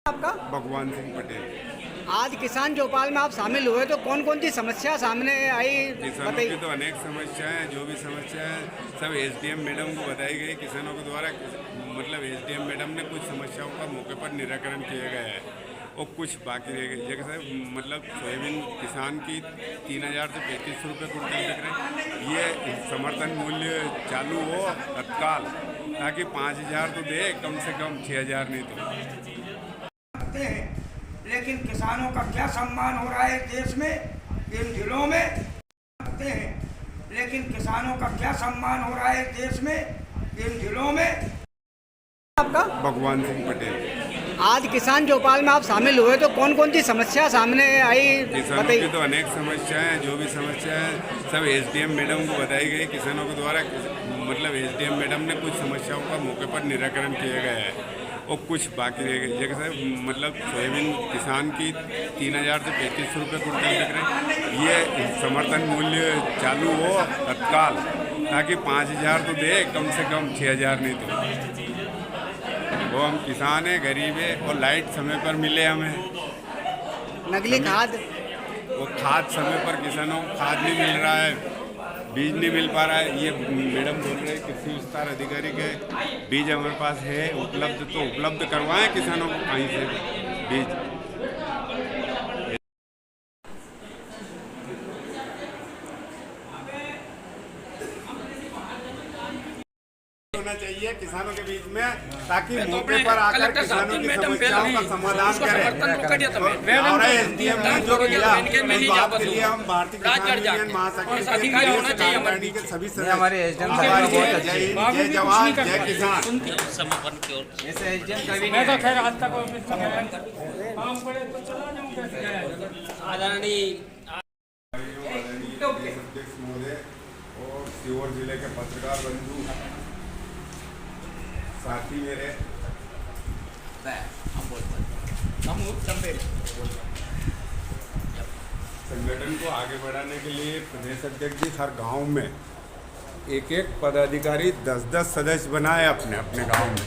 आपका भगवान सिंह पटेल। आज किसान चौपाल में आप शामिल हुए तो कौन कौन सी समस्या सामने आई किसानों बताइए। की तो अनेक समस्याएं हैं, जो भी समस्या है सब एसडीएम मैडम को बताई गई। किसानों के द्वारा मतलब एसडीएम मैडम ने कुछ समस्याओं का मौके पर निराकरण किया गया है और कुछ बाकी रह गए। जैसे मतलब सोयाबीन किसान की 3,000 से 3,500 रुपये कुंटल बिक रहे, ये समर्थन मूल्य चालू हो तत्काल, ताकि 5,000 तो दे, कम से कम 6,000 नहीं तो। लेकिन किसानों का क्या सम्मान हो रहा है देश में, इन जिलों में हैं, लेकिन किसानों का क्या सम्मान हो रहा है देश में, इन जिलों में। आपका भगवान सिंह पटेल। आज किसान चौपाल में आप शामिल हुए तो कौन कौन सी समस्या सामने आई किसानों की बताइए। तो अनेक समस्याएं हैं, जो भी समस्या है सब एसडीएम मैडम को बताई गई। किसानों के द्वारा मतलब एसडीएम मैडम ने कुछ समस्याओं का मौके पर निराकरण किया गया है और कुछ बाकी रह गए। जैसे मतलब सोयाबीन किसान की 3,000 से 3,500 रुपये कुंटल बिक रहे, ये समर्थन मूल्य चालू हो तत्काल, ताकि 5,000 तो दे, कम से कम 6,000 नहीं तो। वो हम किसान हैं, गरीब है, और लाइट समय पर मिले हमें। नकली खाद वो खाद समय पर किसानों को खाद नहीं मिल रहा है, बीज नहीं मिल पा रहा है। ये मैडम बोल रहे हैं कृषि विस्तार अधिकारी के बीज हमारे पास है उपलब्ध, तो उपलब्ध करवाएं किसानों को कहीं से बीज। होना चाहिए किसानों के बीच में, ताकि मौके पर आकर किसानों की समस्याओं का समाधान करें। और एसडीएम ने जो किया उस बात के लिए हम भारतीय किसान यूनियन महासंघ के सभी सदस्य हमारे एसडीएम जय हिंद, जय जवान, जय किसान। ऐसे एसडीएम का भी मैं तो खैर आज तक काम करे तो चला जाऊं कैसे आदरणीय अध्यक्ष महोदय और सीहोर जिले के पत्रकार बंधु साथी मेरे, संगठन को आगे बढ़ाने के लिए प्रदेश अध्यक्ष जी हर गांव में एक एक पदाधिकारी 10-10 सदस्य बनाए अपने अपने गांव में।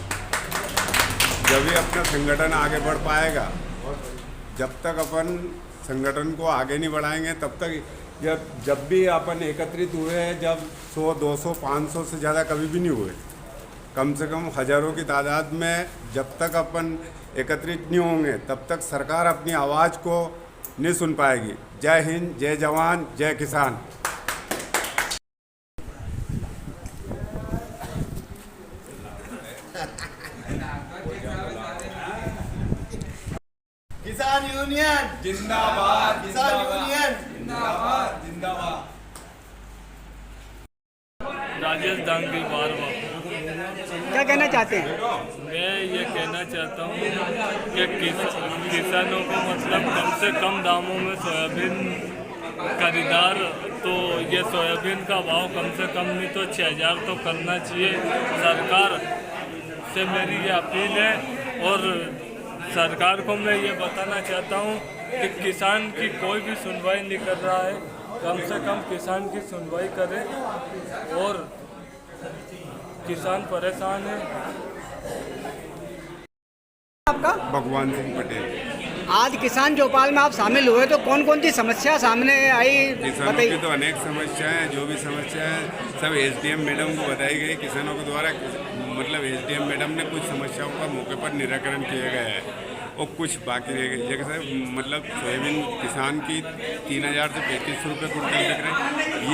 जब भी अपना संगठन आगे बढ़ पाएगा। जब तक अपन संगठन को आगे नहीं बढ़ाएंगे तब तक, जब भी अपन एकत्रित हुए हैं, जब 100, 200, 500 से ज़्यादा कभी भी नहीं हुए, कम से कम हज़ारों की तादाद में जब तक अपन एकत्रित नहीं होंगे तब तक सरकार अपनी आवाज़ को नहीं सुन पाएगी। जय हिंद, जय जवान, जय किसान। किसान यूनियन जिंदाबाद, किसान यूनियन जिंदाबाद, जिंदाबाद। राजेश दांगी बारवा। क्या कहना चाहते हैं। मैं ये कहना चाहता हूँ कि किसानों को मतलब कम से कम दामों में सोयाबीन खरीदार, तो ये सोयाबीन का भाव कम से कम नहीं तो 6,000 तो करना चाहिए। सरकार से मेरी ये अपील है और सरकार को मैं ये बताना चाहता हूँ कि किसान की कोई भी सुनवाई नहीं कर रहा है, कम से कम किसान की सुनवाई करे। और किसान परेशान है। आपका भगवान सिंह पटेल। आज किसान चौपाल में आप शामिल हुए तो कौन कौन सी समस्या सामने आई किसानों की बताइए। तो अनेक समस्याएं हैं, जो भी समस्या है सब एसडीएम मैडम को बताई गई। किसानों के द्वारा मतलब एसडीएम मैडम ने कुछ समस्याओं का मौके पर निराकरण किया गया है और कुछ बाकी रह गए। जैसे मतलब सोयाबीन किसान की 3,000 से 3,500 रुपये कुंटल बिक रहे,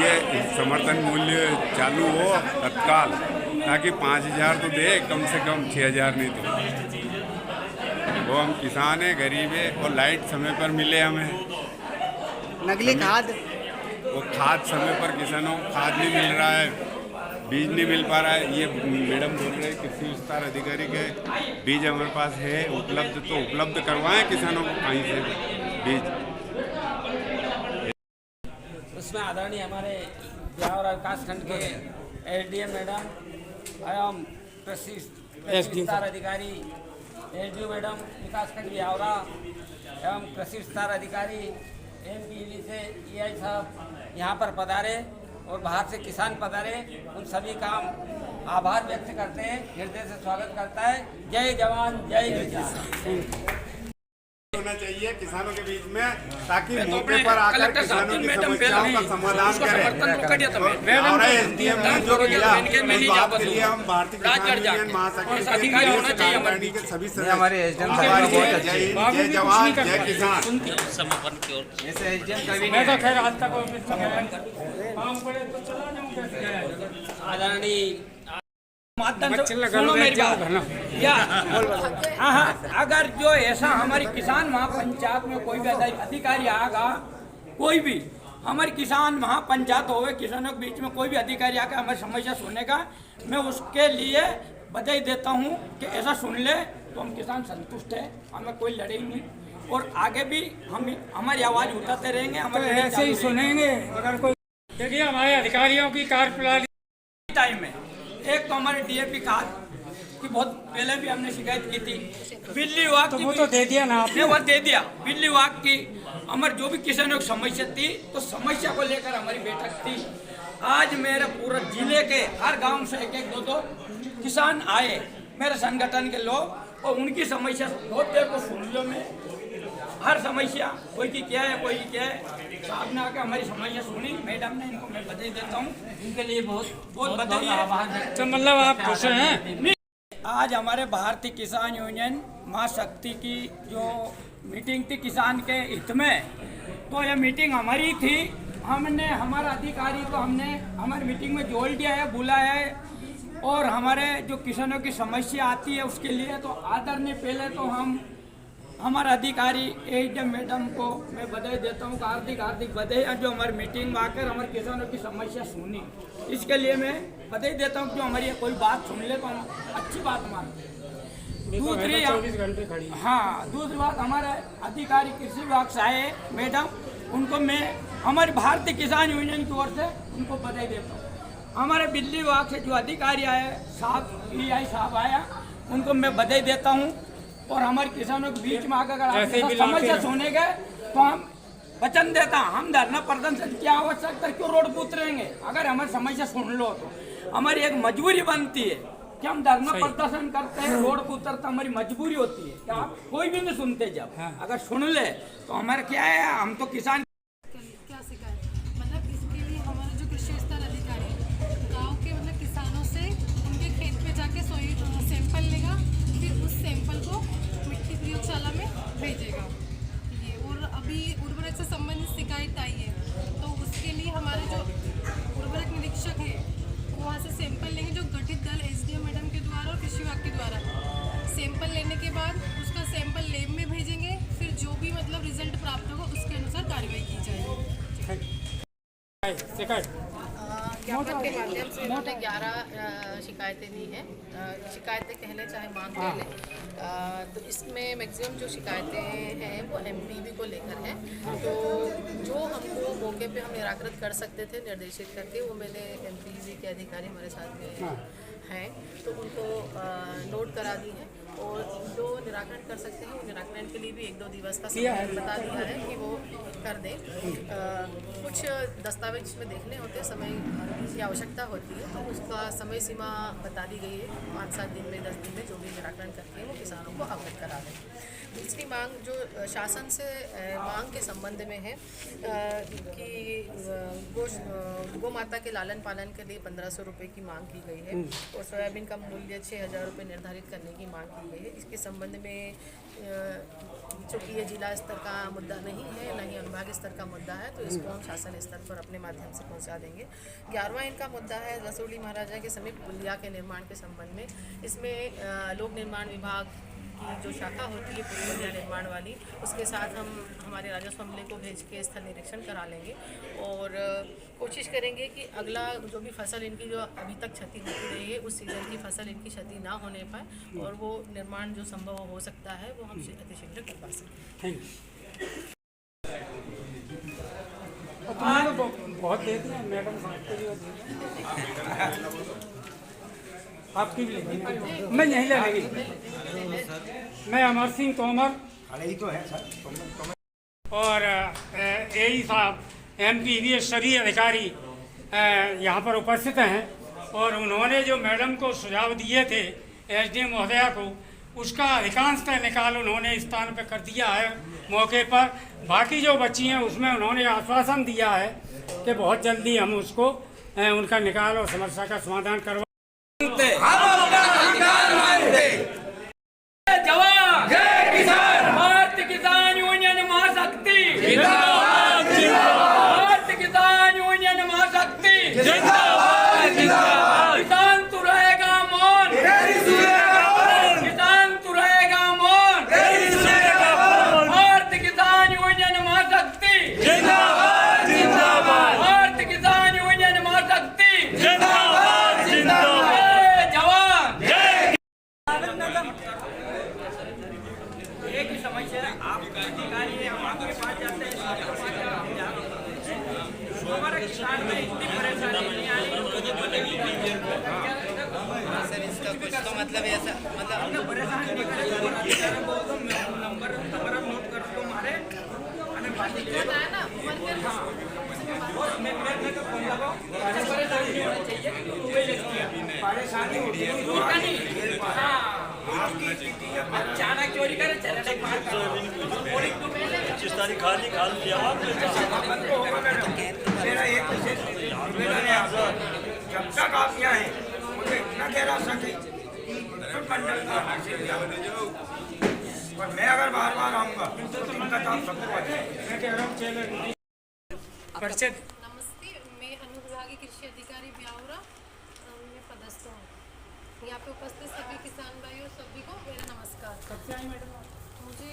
ये समर्थन मूल्य चालू हो तत्काल, ताकि 5,000 तो दे, कम से कम 6,000 नहीं तो। वो हम किसान हैं, गरीब है, और लाइट समय पर मिले हमें। नकली खाद वो खाद समय पर किसानों को खाद नहीं मिल रहा है, बीज नहीं मिल पा रहा है। ये मैडम बोल रहे हैं कृषि विस्तार अधिकारी के बीज हमारे पास है उपलब्ध, तो उपलब्ध करवाएं किसानों को कहीं से बीज। उसमें आदरणीय हमारे ब्यावर विकास खंड के एसडीएम मैडम एवं कृषि विस्तार अधिकारी एसडीओ मैडम विकास खंड ब्यावरा एवं कृषि विस्तार अधिकारी एमपीवी से EI साहब यहाँ पर पधारे और बाहर से किसान पधारे, उन सभी का आभार व्यक्त करते हैं, हृदय से स्वागत करता है। जय जवान जय किसान। होना चाहिए किसानों के बीच में, ताकि मौके पर आकर किसानों की समस्याओं का समाधान करें। और एसडीएम ने जो किया उस बात के लिए हम भारतीय किसान यूनियन महासंघ के सभी सदस्य जय जवान जय किसान। मैं तो खैर आज तक आदरणीय सुनो मेरी बात। हाँ हाँ, अगर जो ऐसा हमारी किसान महापंचायत में कोई भी अधिकारी आएगा, कोई भी हमारी किसान महापंचायत हो, किसानों के बीच में कोई भी अधिकारी आकर हमारी समस्या सुनेगा, मैं उसके लिए बधाई देता हूँ कि ऐसा सुन ले तो हम किसान संतुष्ट है, हमें कोई लड़ाई नहीं, और आगे भी हम हमारी आवाज़ उठाते रहेंगे। हमारे ऐसे ही सुनेंगे। अगर कोई देखिए हमारे अधिकारियों की कार्यप्रणाली टाइम में एक तो हमारे डीएपी खाद की बहुत पहले भी हमने शिकायत की थी, बिजली विभाग तो वो तो दे दिया ना आपने, वो दे दिया। बिजली विभाग की हमारे जो भी किसानों की समस्या थी, तो समस्या को लेकर हमारी बैठक थी। आज मेरे पूरे जिले के हर गांव से एक एक दो किसान आए, मेरे संगठन के लोग, और उनकी समस्या बहुत देर को सुन लो। मैं हर समस्या कोई की क्या है, कोई की क्या है, साहब ने आकर हमारी समस्या सुनी, मैडम ने, इनको मैं बधाई देता हूँ, इनके लिए बहुत बहुत बधाई है। तो मतलब आप खुश हैं? आज हमारे भारतीय किसान यूनियन महाशक्ति की जो मीटिंग थी किसान के हित में, तो यह मीटिंग हमारी थी। हमने हमारा अधिकारी को हमने हमारी मीटिंग में जोड़ दिया है, बुलाया है, और हमारे जो किसानों की समस्या आती है उसके लिए तो आदरणीय पहले तो हम हमारा अधिकारी एडीएम मैडम को मैं बधाई देता हूँ, हार्दिक बधाई, जो हमारी मीटिंग में आकर हमारे किसानों की समस्या सुनी, इसके लिए मैं बधाई देता हूँ। जो हमारी कोई बात सुन ले तो हम अच्छी बात मानते हैं। दूसरी 24 घंटे खड़ी। हाँ, दूसरी बात, हमारे अधिकारी कृषि विभाग से आए मैडम, उनको मैं हमारी भारतीय किसान यूनियन की ओर से उनको बधाई देता हूँ। हमारे बिजली विभाग से जो अधिकारी आए साहब, EI साहब आया, उनको मैं बधाई देता हूँ। और हमारे किसानों के बीच में आकर अगर समस्या सुने गए तो हम वचन देता, हम धरना प्रदर्शन क्या आवश्यकता, क्यों रोड पर उतरेंगे? अगर हमारी समस्या सुन लो तो हमारी एक मजबूरी बनती है कि हम धरना प्रदर्शन करते हैं, रोड पर उतरते, हमारी मजबूरी होती है कि आप कोई भी नहीं सुनते। जब अगर सुन ले तो हमारा क्या है, हम तो किसान क्या शिकायत, मतलब इसके लिए हमारा जो कृषि स्तर अधिकारी गांव के मतलब किसानों से उनके खेत पे जाके सैंपल लेगा, फिर उस सैंपल को मिट्टी प्रयोगशाला में भेजेगा। ये और अभी उर्वरक से संबंधित शिकायत आई है, तो उसके लिए हमारे जो उर्वरक निरीक्षक है वहाँ से सैंपल लेंगे, जो गठित दल एसडीएम मैडम के द्वारा और कृषि विभाग के द्वारा। सैंपल लेने के बाद उसका सैंपल लैब में भेजेंगे, फिर जो भी मतलब रिजल्ट प्राप्त होगा उसके अनुसार कार्रवाई की जाएगी। ज्ञापन के माध्यम से इन्होंने 11 शिकायतें दी हैं। शिकायतें कह लें चाहे मांग कह लें, तो इसमें मैक्सिमम जो शिकायतें हैं वो एमपीवी को लेकर हैं। तो जो हमको मौके पे हम निराकृत कर सकते थे निर्देशित करके, वो मैंने एमपीवी के अधिकारी हमारे साथ में हैं, तो उनको नोट करा दी है, और जो निराकरण कर सकते हैं वो निराकरण के लिए भी 1-2 दिवस का समय बता दिया है कि वो कर दें। कुछ दस्तावेज इसमें देखने होते हैं, समय की आवश्यकता होती है, तो उसका समय सीमा बता दी गई है, 5-7 दिन में 10 दिन में जो भी निराकरण करके वो किसानों को अवगत करा दें। दूसरी मांग जो शासन से मांग के संबंध में है कि गौ माता के लालन पालन के लिए 1500 रुपये की मांग की गई है, और सोयाबीन का मूल्य 6000 रुपये निर्धारित करने की मांग की गई है। इसके संबंध में चूँकि ये जिला स्तर का मुद्दा नहीं है, न ही अनुभाग स्तर का मुद्दा है, तो इसको हम शासन स्तर पर अपने माध्यम से पहुंचा देंगे। 11वां इनका मुद्दा है रसोली महाराजा के समीप पुलिया के निर्माण के संबंध में। इसमें लोक निर्माण विभाग की जो शाखा होती है पुलिया निर्माण वाली, उसके साथ हम हमारे राजस्व अमले को भेज के स्थल निरीक्षण करा लेंगे, और कोशिश करेंगे कि अगला जो भी फसल इनकी जो अभी तक क्षति होती रही है उस सीजन की फसल इनकी क्षति ना होने पाए, और वो निर्माण जो संभव हो सकता है वो हम अतिशीघ्र करवा सकें। बहुत दे दिया मैडम साहब को, आपकी भी लेगी, मैं नहीं लेगी। मैं अमर सिंह तोमर, तो है सर, और एई साहब एमपीवी सभी अधिकारी यहाँ पर उपस्थित हैं, और उन्होंने जो मैडम को सुझाव दिए थे एसडीएम महोदया को, उसका अधिकांशतः निकाल उन्होंने स्थान पे कर दिया है मौके पर। बाकी जो बची हैं उसमें उन्होंने आश्वासन दिया है कि बहुत जल्दी हम उसको उनका निकाल और समस्या का समाधान करवा। जवान जय किसान, भारतीय किसान यूनियन महाशक्ति जिंदाबाद, भारतीय किसान यूनियन महाशक्ति जिंदाबाद, किसान तू रहेगा मौन, किसान तू रहेगा मौन, भारतीय किसान यूनियन महाशक्ति जिंदाबाद, भारतीय किसान यूनियन महाशक्ति जिंदाबाद, जवान एक ही समस्या है। आप अधिकारी हैं, हम आपके पास जाते हैं, हमारे किसान में इतनी परेशानी नहीं आ रही। सर इसका कुछ तो मतलब ऐसा मतलब परेशानी नहीं करें तो नंबर नोट कर दो हमारे बताया ना परेशानी होती है अचानक चोरी करे चले खाली मेरा एक विशेष निवेदन है आपको, जब तक आप यहाँ हैं मुझे इतना कह रहा सके मंडल का और मैं अगर बार बार आऊँगा तो दिक्कत आप सबको बचेगी। नमस्ते, मैं अनुविभागीय कृषि अधिकारी ब्यावरा में पदस्थ हूँ। यहाँ पे उपस्थित सभी किसान भाइयों सभी को मेरा नमस्कार। कब से आई मैडम? मुझे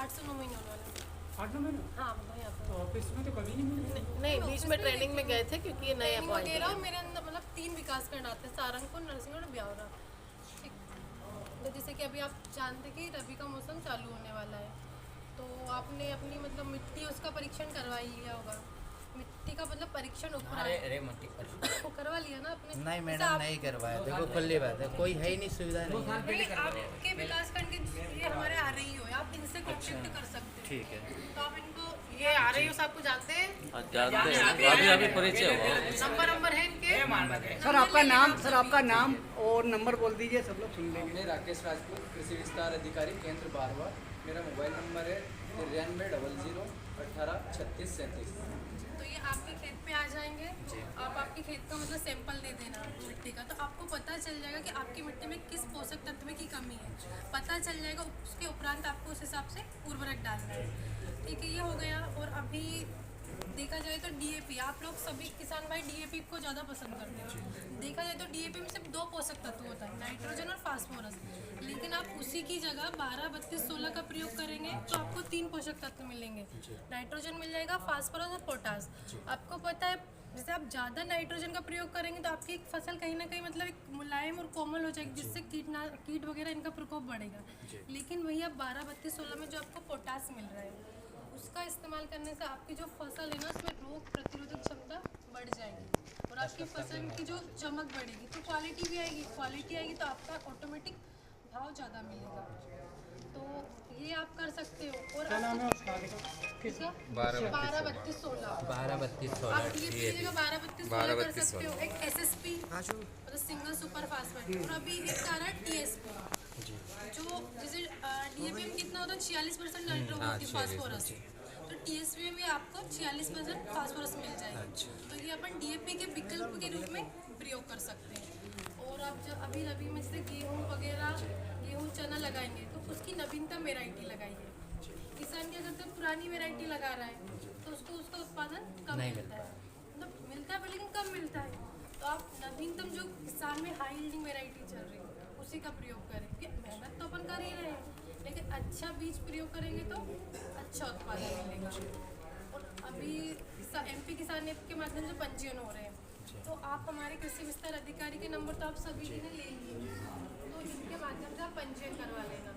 8 से 9 महीने होने वाले। 8-9 महीने? हाँ यहाँ पे तो ऑफिस में तो कभी नहीं मिले। नहीं, बीच में ट्रेनिंग में गए थे क्योंकि ये नए अपॉइंट वगैरह मेरे अंदर मतलब 3 विकास खंड आते हैं, सारंगपुर, नरसिंह और ब्यावरा। ठीक, तो जैसे कि अभी आप जानते कि रबी का मौसम चालू होने वाला है, तो आपने अपनी मतलब मिट्टी उसका परीक्षण करवा ही लिया होगा। मिट्टी का मतलब परीक्षण करवा लिया ना आपने? नहीं मैडम नहीं करवाया, देखो खुली बात है, कोई है ही नहीं, सुविधा नहीं है। नहीं, आपके विकास खंड के ये हमारे आ रही हो, आप इनसे कॉन्टेक्ट कर सकते हैं। ठीक है, तो आप इनको ये आ रही हो, सबको जानते हैं, अभी परिचय हुआ। नंबर है इनके। सर आपका नाम और नंबर बोल दीजिए, सब लोग सुन लेंगे। मैं राकेश राजपूत, कृषि विस्तार अधिकारी केंद्र बारवा। मेरा मोबाइल नंबर है 9300 18 36 37। तो ये आपके खेत पे आ जाएंगे, आप आपके खेत का मतलब सैंपल दे देना मिट्टी का, तो आपको पता चल जाएगा कि आपकी मिट्टी में किस पोषक तत्व की कमी है, पता चल जाएगा। उसके उपरांत आपको उस हिसाब से उर्वरक डालना है। ठीक है, ये हो गया। और अभी देखा जाए तो डीएपी, आप लोग सभी किसान भाई डीएपी को ज़्यादा पसंद करते हैं। देखा जाए तो डीएपी में सिर्फ 2 पोषक तत्व होता है, नाइट्रोजन और फास्फोरस। लेकिन आप उसी की जगह 12, 32, 16 का प्रयोग करेंगे तो आपको 3 पोषक तत्व मिलेंगे। नाइट्रोजन मिल जाएगा, फास्फोरस और पोटास। आपको पता है जैसे आप ज़्यादा नाइट्रोजन का प्रयोग करेंगे तो आपकी फसल कहीं ना कहीं मतलब एक मुलायम और कोमल हो जाएगी, जिससे कीट वगैरह इनका प्रकोप बढ़ेगा। लेकिन वही आप 12, 32, 16 में जो आपको पोटास मिल रहा है, उसका इस्तेमाल करने से आपकी जो फसल है ना उसमें रोग प्रतिरोधक क्षमता बढ़ जाएगी और आपकी फसल की जो चमक बढ़ेगी, तो क्वालिटी भी आएगी। क्वालिटी आएगी तो आपका ऑटोमेटिक भाव ज़्यादा मिलेगा। तो ये आप कर सकते हो। और क्या नाम है उसका? किसका? 12, 32, 16। 12, 32, आप 16 ये जगह 12, 32, 16 कर सकते हो। एक एसएसपी मतलब सिंगल सुपर फास्फेट, और अभी एक आ रहा है टीएसपी, जो जैसे डीएपी में कितना होता है 46% नाइट्रोजन होती है फास्फोरस, तो टीएसपी में भी आपको 46% फास्फोरस मिल जाएगा। तो ये अपन डीएपी के विकल्प के रूप में प्रयोग कर सकते हैं। और आप जब अभी रबी में जैसे गेहूँ चना लगाएंगे तो उसकी नवीनतम वेराइटी लगाइए। किसान क्या करते हैं, पुरानी वेराइटी लगा रहा है तो उसको उसका उत्पादन कम मिलता है, मतलब मिलता है लेकिन कम मिलता है। तो आप नवीनतम जो किसान में हाई यील्डिंग वेराइटी चल रही है उसी का प्रयोग करें, क्योंकि मेहनत तो अपन कर ही रहे हैं, लेकिन अच्छा बीज प्रयोग करेंगे तो अच्छा उत्पादन मिलेगा। और अभी एमपी किसान ऐप के माध्यम से पंजीयन हो रहे हैं, तो आप हमारे कृषि विस्तार अधिकारी के नंबर तो आप सभी ने ले लिए, तो इनके माध्यम से आप पंजीयन करवा लेना।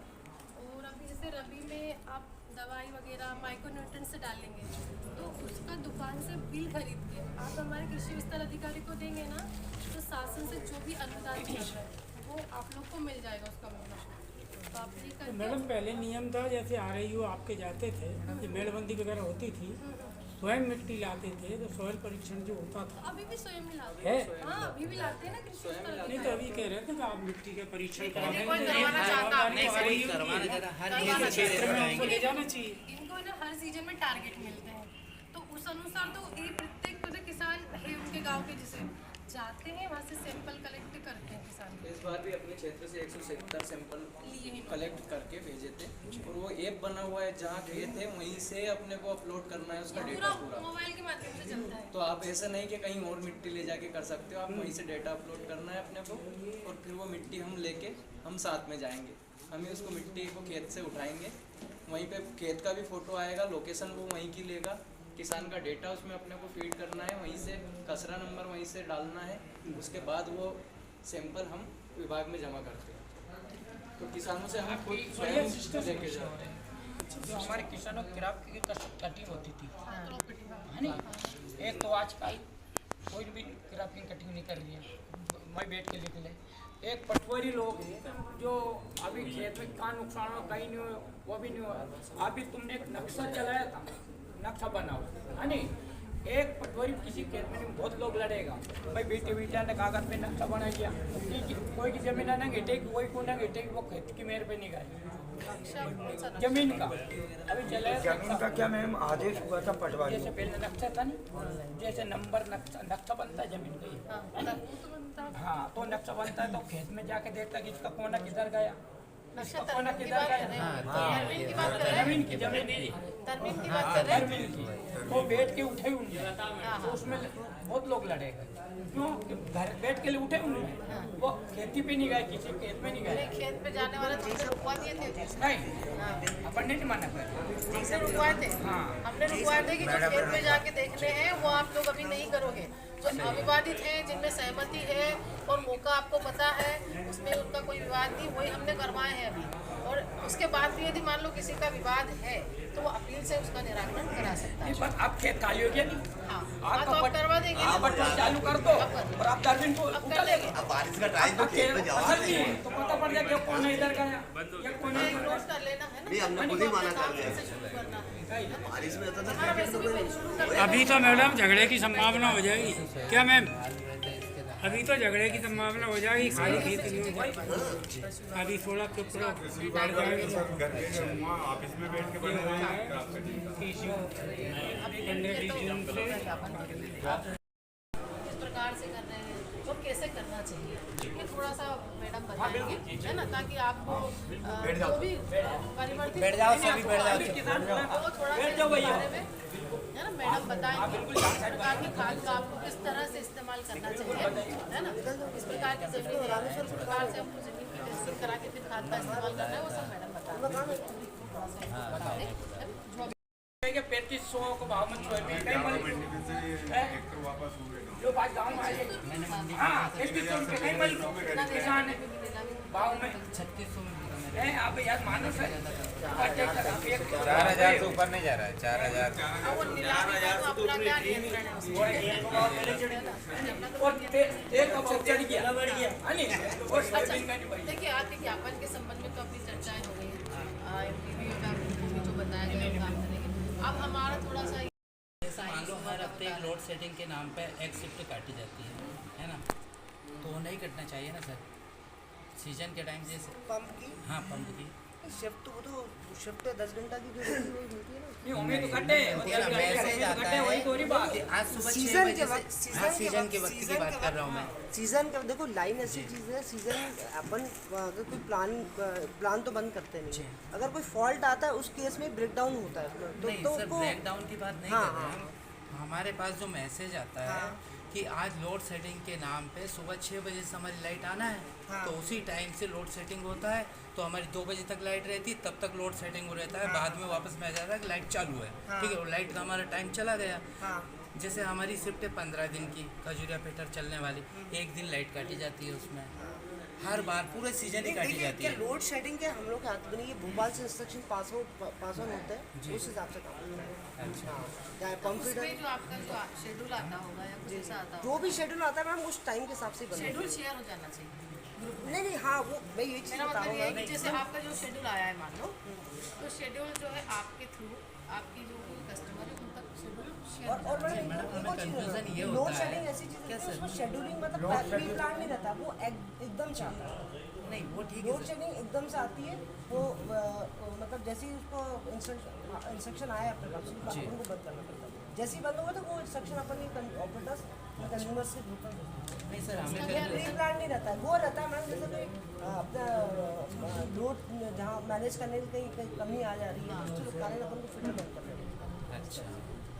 और अभी जैसे रबी में आप दवाई वगैरह माइक्रोन्यूट्रिएंट्स से डालेंगे तो उसका दुकान से बिल खरीद के आप हमारे कृषि विस्तार अधिकारी को देंगे ना, तो शासन से जो भी अनुदान मिल रहा है वो आप लोग को मिल जाएगा उसका मतलब। तो आप ये करके मैडम पहले नियम था, जैसे RIU आपके जाते थे कि मेड़बंदी वगैरह होती थी, स्वयं मिट्टी लाते थे तो सॉइल परीक्षण जो होता था अभी भी स्वयं मिलाते है। हैं। हाँ अभी भी लाते हैं ना कृषि विस्तार नहीं तो अभी कह रहे थे कि आप मिट्टी का परीक्षण करा कोई करवाना चाहता है, नहीं कोई करवाना चाहता हर एक क्षेत्र में उनको ले जाना चाहिए। इनको ना हर सीजन में टारगेट मिलते हैं, तो उस अनुसार तो ये प्रत्येक मतलब किसान है उनके गांव के जैसे जाते हैं वहाँ से सैंपल कलेक्ट करते हैं किसान। इस बार भी अपने क्षेत्र से 170 सैंपल कलेक्ट करके भेजे थे और वो ऐप बना हुआ है जहाँ गए थे वहीं से अपने को अपलोड करना है उसका डेटा पूरा मोबाइल के माध्यम से चलता है। तो आप ऐसा नहीं कि कहीं और मिट्टी ले जाके कर सकते हो, आप वहीं से डेटा अपलोड करना है अपने को और फिर वो मिट्टी हम लेके हम साथ में जाएंगे, हमें उसको मिट्टी को खेत से उठाएंगे, वहीं पे खेत का भी फोटो आएगा, लोकेशन वो वहीं की लेगा, किसान का डेटा उसमें अपने को फीड करना है, वहीं से कचरा नंबर वहीं से डालना है, उसके बाद वो सैंपल हम विभाग में जमा करते हैं। तो किसानों से हम खुद स्वयं लेके जाते हैं। जो हमारे किसानों की क्रॉप की कटिंग होती थी है ना, एक तो आजकल कोई भी क्रॉपिंग कटिंग नहीं कर रही है, मैं बैठ के लिख ले। एक पटवारी लोग जो अभी खेत में कहाँ नुकसान हो कहीं नहीं हो वो भी नहीं हुआ। अभी तुमने एक नक्शा चलाया था, नक्शा बनाओ है नहीं, एक पटवारी किसी खेत में बहुत लोग लड़ेगा भाई बेटे बेटा ने कागज पे नक्शा बना दिया, कोई की जमीन ना घेटे कोई को ना घेटे वो खेत की मेहर पे नहीं गए जमीन का। अभी चले जमीन का क्या मैम आदेश हुआ था पटवारी, जैसे पहले नक्शा था ना, जैसे नंबर नक्शा बनता है जमीन का, हाँ तो नक्शा बनता है तो खेत में जाके देखता कि इसका कोना किधर गया, इसका कोना किधर गया, तरमीन की बात कर रहे हैं, जमीन की जमीन नहीं तरमीन की बात कर रहे हैं। जमीन की वो बैठ के उठे होंगे तो उसमें बहुत लोग लड़ेगा, क्यों घर बैठ के उठे होंगे वो खेती पे नहीं गए, किसी खेत में नहीं गए, खेत पे जाने वाले तो हमने रुकवा दिए थे, नहीं अपन ने माना कर हमने रुकवाए थे, हमने रुकवाए थे कि जो खेत में जाके देखने हैं वो आप लोग अभी नहीं करोगे, जो अविवादित हैं जिनमें सहमति है और मौका आपको पता है उसमें उनका कोई विवाद नहीं, वही हमने करवाए हैं अभी। और उसके बाद भी यदि मान लो किसी का विवाद है तो वो अपील से उसका निराकरण करा सकता है। बस आप खेत खाली हो गया नहीं, हाँ आपका तो आप करवा देंगे ना, बटन चालू कर दो और आप दर्जन को अब कर देंगे। बारिश का टाइम तो खेत में जाओ तो पता पड़ जाएगा कौन इधर गया या कौन एक नोट कर लेना है नहीं, ना, हमने खुद ही माना कर दिया। से शुरू करना है। बारिश में होता हमारा वैसे भी पहले शुरू कर अभी तो मैडम झगड़े की संभावना हो जाएगी क्या मैम? अभी तो झगड़े की संभावना हो जाएगी, खाली खेत नहीं हो जाएगी। अभी थोड़ा चुप रहो, बढ़ जाएगा। घर के वहाँ ऑफिस में बैठ के बना रहे हैं। 15-20 जून से किस प्रकार से कर रहे हैं और कैसे करना चाहिए ये थोड़ा सा मैडम बताएंगे, है ना, ताकि आपको जो भी परिवर्तित बैठ जाओ, सभी बैठ जाओ। वो थोड़ा सा इस बारे में है ना मैडम बताएंगे किस प्रकार की खाद का आपको किस तरह से इस्तेमाल करना चाहिए, है ना, किस प्रकार की जमीन है, किस प्रकार से हमको जमीन की टेस्टिंग करा के फिर खाद का इस्तेमाल करना है, वो सब मैडम बता दें। 3500 को भाव में वापस हुए जो बात गाँव में आएगी, हाँ 3500 कहीं मिल किसान है भाव में 3600 में आप यार मानो सर 4000 से ऊपर नहीं जा रहा है, 4000 वो नीलामी का तो अपना क्या नियंत्रण है उसमें। और एक अब चढ़ गया और देखिए आज विज्ञापन के संबंध में तो अपनी चर्चाएं हो गई हैं, एमपीवी का जो बताया गया वो काम करेंगे। अब हमारा थोड़ा सा मान लो हर हफ्ते एक लोड सेटिंग के नाम पे एक शिफ्ट काटी जाती है ना, तो वो नहीं कटना चाहिए ना सर, सीजन के टाइम जैसे पंप की हाँ पंप की शिफ्ट वो तो शिफ्ट 10 घंटा की जो मिलती है ना, नहीं उम्मीद तो कटे मैसेज आता है वही थोड़ी बात कि आज सुबह 6 सीजन बजे के वक्त से हाँ सीजन के वक्त की बात कर रहा हूँ मैं। सीजन का देखो लाइन ऐसी चीज़ है, सीजन अपन अगर कोई प्लान तो बंद करते नहीं है, अगर कोई फॉल्ट आता है उस केस में ब्रेकडाउन होता है नहीं सर ब्रेकडाउन की बात नहीं कर रहे हैं हम, हमारे पास जो मैसेज आता है कि आज लोड सेटिंग के नाम पे सुबह 6 बजे से हमारी लाइट आना है, तो उसी टाइम से लोड सेटिंग होता है, तो हमारी 2 बजे तक लाइट रहती है, तब तक लोड सेटिंग हो रहता है, बाद में वापस मैसेज आता है कि लाइट चालू है, ठीक है, और लाइट का हमारा टाइम चला गया। जैसे हमारी शिफ्ट है 15 दिन की खजूरिया पेटर चलने वाली, एक दिन लाइट काटी जाती है उसमें, हर बार पूरे सीजन ही काटी जाती है। लोड शेडिंग के हम लोग के हाथ में नहीं है, भोपाल से इंस्ट्रक्शन पास ऑन होते हैं, उस हिसाब से काम चाहे पंप उसमें जो आपका जो शेड्यूल आता होगा या कुछ ऐसा आता जो भी शेड्यूल आता है मैम उस टाइम के हिसाब से होगा, शेड्यूल शेयर हो जाना चाहिए। नहीं हाँ वो मैं ये चीज़ मेरा बता मतलब रहा ये है हूँ कि जैसे आपका जो शेड्यूल आया है मान लो, तो शेड्यूल जो है आपके थ्रू आपकी जो कस्टमर है उन तक और confusion ये लोड होता है। शेडिंग ऐसी चीज है उसको शेड्यूलिंग मतलब प्री प्लान नहीं रहता, वो एकदम से आता है। नहीं वो ठीक लोड है शेडिंग एकदम से आती है, वो मतलब जैसे ही उसको इंस्ट्रक्शन आया अपने पास अपन को बंद करना पड़ता है। जैसे ही बंद होगा तो वो इंस्ट्रक्शन अपन ऑपरेटर्स कंज्यूमर्स के ग्रुप में नहीं सर हमें प्री प्लान नहीं रहता है, वो रहता है मैडम जैसे कोई अपना लोड जहाँ मैनेज करने की कहीं कमी आ जा रही है उसके कारण अपन को फिल्टर बंद करना पड़ता है। अच्छा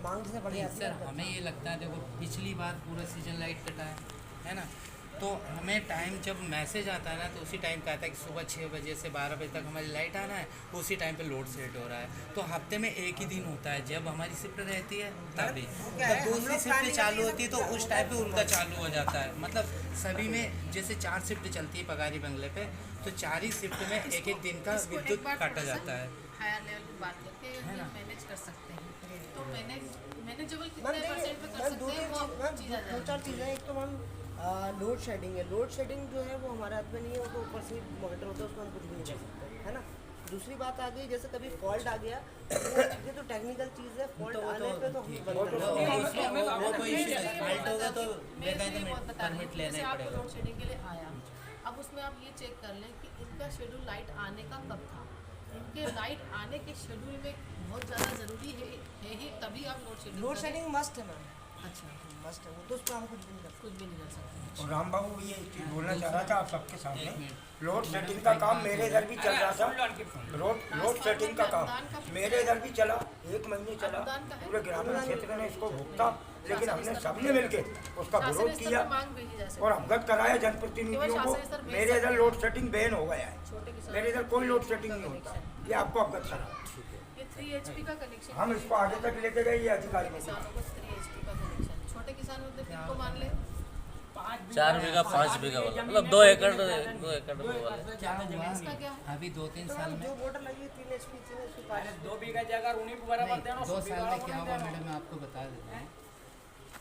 मांग से बढ़िया सर हमें ये लगता है देखो पिछली बार पूरा सीजन लाइट कटा है ना, तो हमें टाइम जब मैसेज आता है ना तो उसी टाइम कहता है कि सुबह 6 बजे से 12 बजे तक हमारी लाइट आना है, उसी टाइम पे लोड सेट हो रहा है। तो हफ्ते में एक ही दिन होता है जब हमारी शिफ्ट रहती है तभी, जब दूसरी शिफ्ट चालू होती है तो उस टाइम पे उनका चालू हो जाता है। मतलब सभी में जैसे 4 शिफ्ट चलती है पगारी बंगले पे, तो 4 ही शिफ्ट में एक एक दिन का विद्युत काटा जाता है। हायर लेवल की बात करके मैनेज कर सकते हैं, तो मैनेजेबल कितने परसेंट पे कर सकते हैं वो चीज़ आ दो चार चीज़ें। एक तो मैम लोड शेडिंग है, लोड शेडिंग जो है वो हमारे हाथ में नहीं है, वो तो ऊपर से मॉनिटर होता है, उसको हम कुछ भी नहीं कर सकते, है ना। दूसरी बात आ गई जैसे कभी फॉल्ट आ गया, ये तो टेक्निकल चीज़ है, फॉल्ट आने पे तो हम बंद कर सकते हैं। वो कोई फॉल्ट होगा तो परमिट लेना ही पड़ेगा। लोड शेडिंग के लिए आया, अब उसमें आप ये चेक कर लें कि इनका शेड्यूल लाइट आने का कब था। इनके लाइट आने के शेड्यूल में बहुत ज़्यादा ज़रूरी है ही, तभी आप लोड शेडिंग मस्ट है मैम। अच्छा मस्ट है वो, तो उस पर हम कुछ भी नहीं कर सकते। और राम बाबू ये एक चीज़ बोलना चाह रहा था आप सबके सामने, लोड सेटिंग का काम मेरे इधर भी चल रहा था। लोड सेटिंग का काम मेरे इधर भी चला, 1 महीने चला, पूरे ग्रामीण क्षेत्र ने इसको भुगता, लेकिन हमने सबने मिलके उसका विरोध किया और अवगत कराया जनप्रतिनिधियों को। मेरे इधर लोड सेटिंग बैन हो गया है, मेरे इधर कोई लोड सेटिंग नहीं होता, ये आपको अवगत करा। ये 3 HP का कनेक्शन हम इसको आगे तक लेके गए ये अधिकारी को। किसानों को 3 HP का कनेक्शन, छोटे किसान होते हैं उनको मान ले 4 बीघा 5 बीघा वाला, मतलब 2 एकड़ वाला। क्या हुआ इसका क्या है? अभी 2-3 साल में, जो मोटर लगी 3 HP 5 2 बीघा जगह उन्हीं को बराबर देना। 2 साल में क्या हुआ मैडम मैं आपको बता देता हूँ।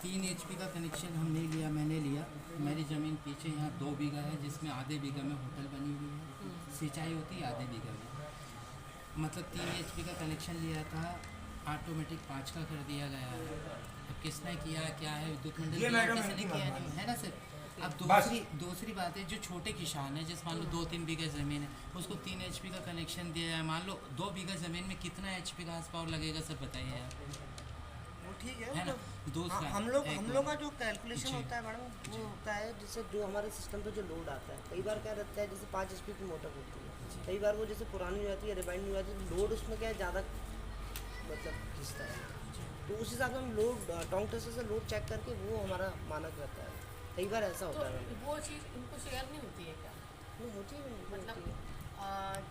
3 HP का कनेक्शन हम नहीं लिया, मैंने लिया। मेरी ज़मीन पीछे यहाँ 2 बीघा है, जिसमें आधे बीघा में होटल बनी हुई है, सिंचाई होती है आधे बीघा में। मतलब 3 HP का कनेक्शन लिया था, ऑटोमेटिक 5 का कर दिया गया है। अब किसने किया क्या है, विद्युत मंडल किसी ने किया नहीं है ना सर। अब दूसरी बात है, जो छोटे किसान है, जिस मान लो 2-3 बीघा ज़मीन है, उसको 3 HP का कनेक्शन दिया है। मान लो 2 बीघा ज़मीन में कितना HP का पावर लगेगा सर बताइए आप। वो ठीक है ना। दूसरा हम लोग का जो कैलकुलेशन होता है मैडम, वो होता है जैसे जो हमारे सिस्टम पे जो लोड आता है, कई बार क्या रहता है जैसे 5 HP की मोटर होती है, कई बार वो जैसे पुरानी हो जाती है, रिवाइंड हो जाती है, लोड उसमें क्या है ज़्यादा मतलब खींचता है, तो उस हिसाब से हम लोड टॉन्ग टेस्टर से लोड चेक करके वो हमारा मानक रहता है। कई बार ऐसा होता है तो वो चीज़ इनको शेयर नहीं होती है क्या? वो होती है मतलब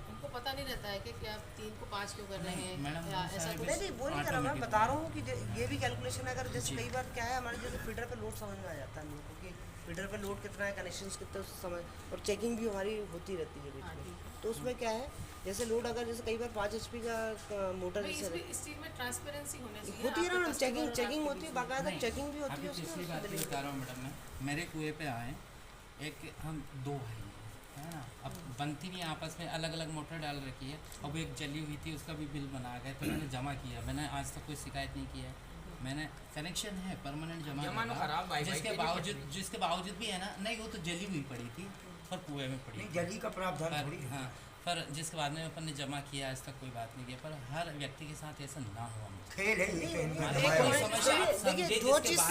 इनको पता नहीं रहता है कि आप 3 को 5 क्यों कर रहे हैं या ऐसा कुछ? नहीं वो नहीं कर रहा, मैं बता रहा हूँ कि ये भी कैलकुलेशन है। अगर जैसे कई बार क्या है हमारे जैसे फीडर पे लोड समझ में आ जाता है हम लोग को कि फीडर पे लोड कितना है, कनेक्शंस कितने उस समय, और चेकिंग भी हमारी होती रहती है बीच में। तो उसमें क्या है जैसे लोड अगर जैसे कई बार 5 HP का मोटर जैसे इस चीज़ में ट्रांसपेरेंसी होनी चाहिए, होती है ना, चेकिंग होती है, बाकायदा चेकिंग भी होती है। पिछली बात बता रहा हूँ मैडम, मैं मेरे कुएँ पे आए, एक हम 2 भाई है ना, अब बनती नहीं आपस में, अलग अलग मोटर डाल रखी है। अब एक जली हुई थी, उसका भी बिल बना गया, तो मैंने जमा किया। मैंने आज तक कोई शिकायत नहीं किया है, मैंने कनेक्शन है परमानेंट जमा, जिसके बावजूद भी है ना, नहीं वो तो जली हुई पड़ी थी और कुएँ में पड़ी, जली का प्रावधान थोड़ी। हाँ, पर जिसके बाद में अपन ने जमा किया, आज तक कोई बात नहीं किया। पर हर व्यक्ति के साथ ऐसा ना हो, खेल है ये। देखिए जो चीज़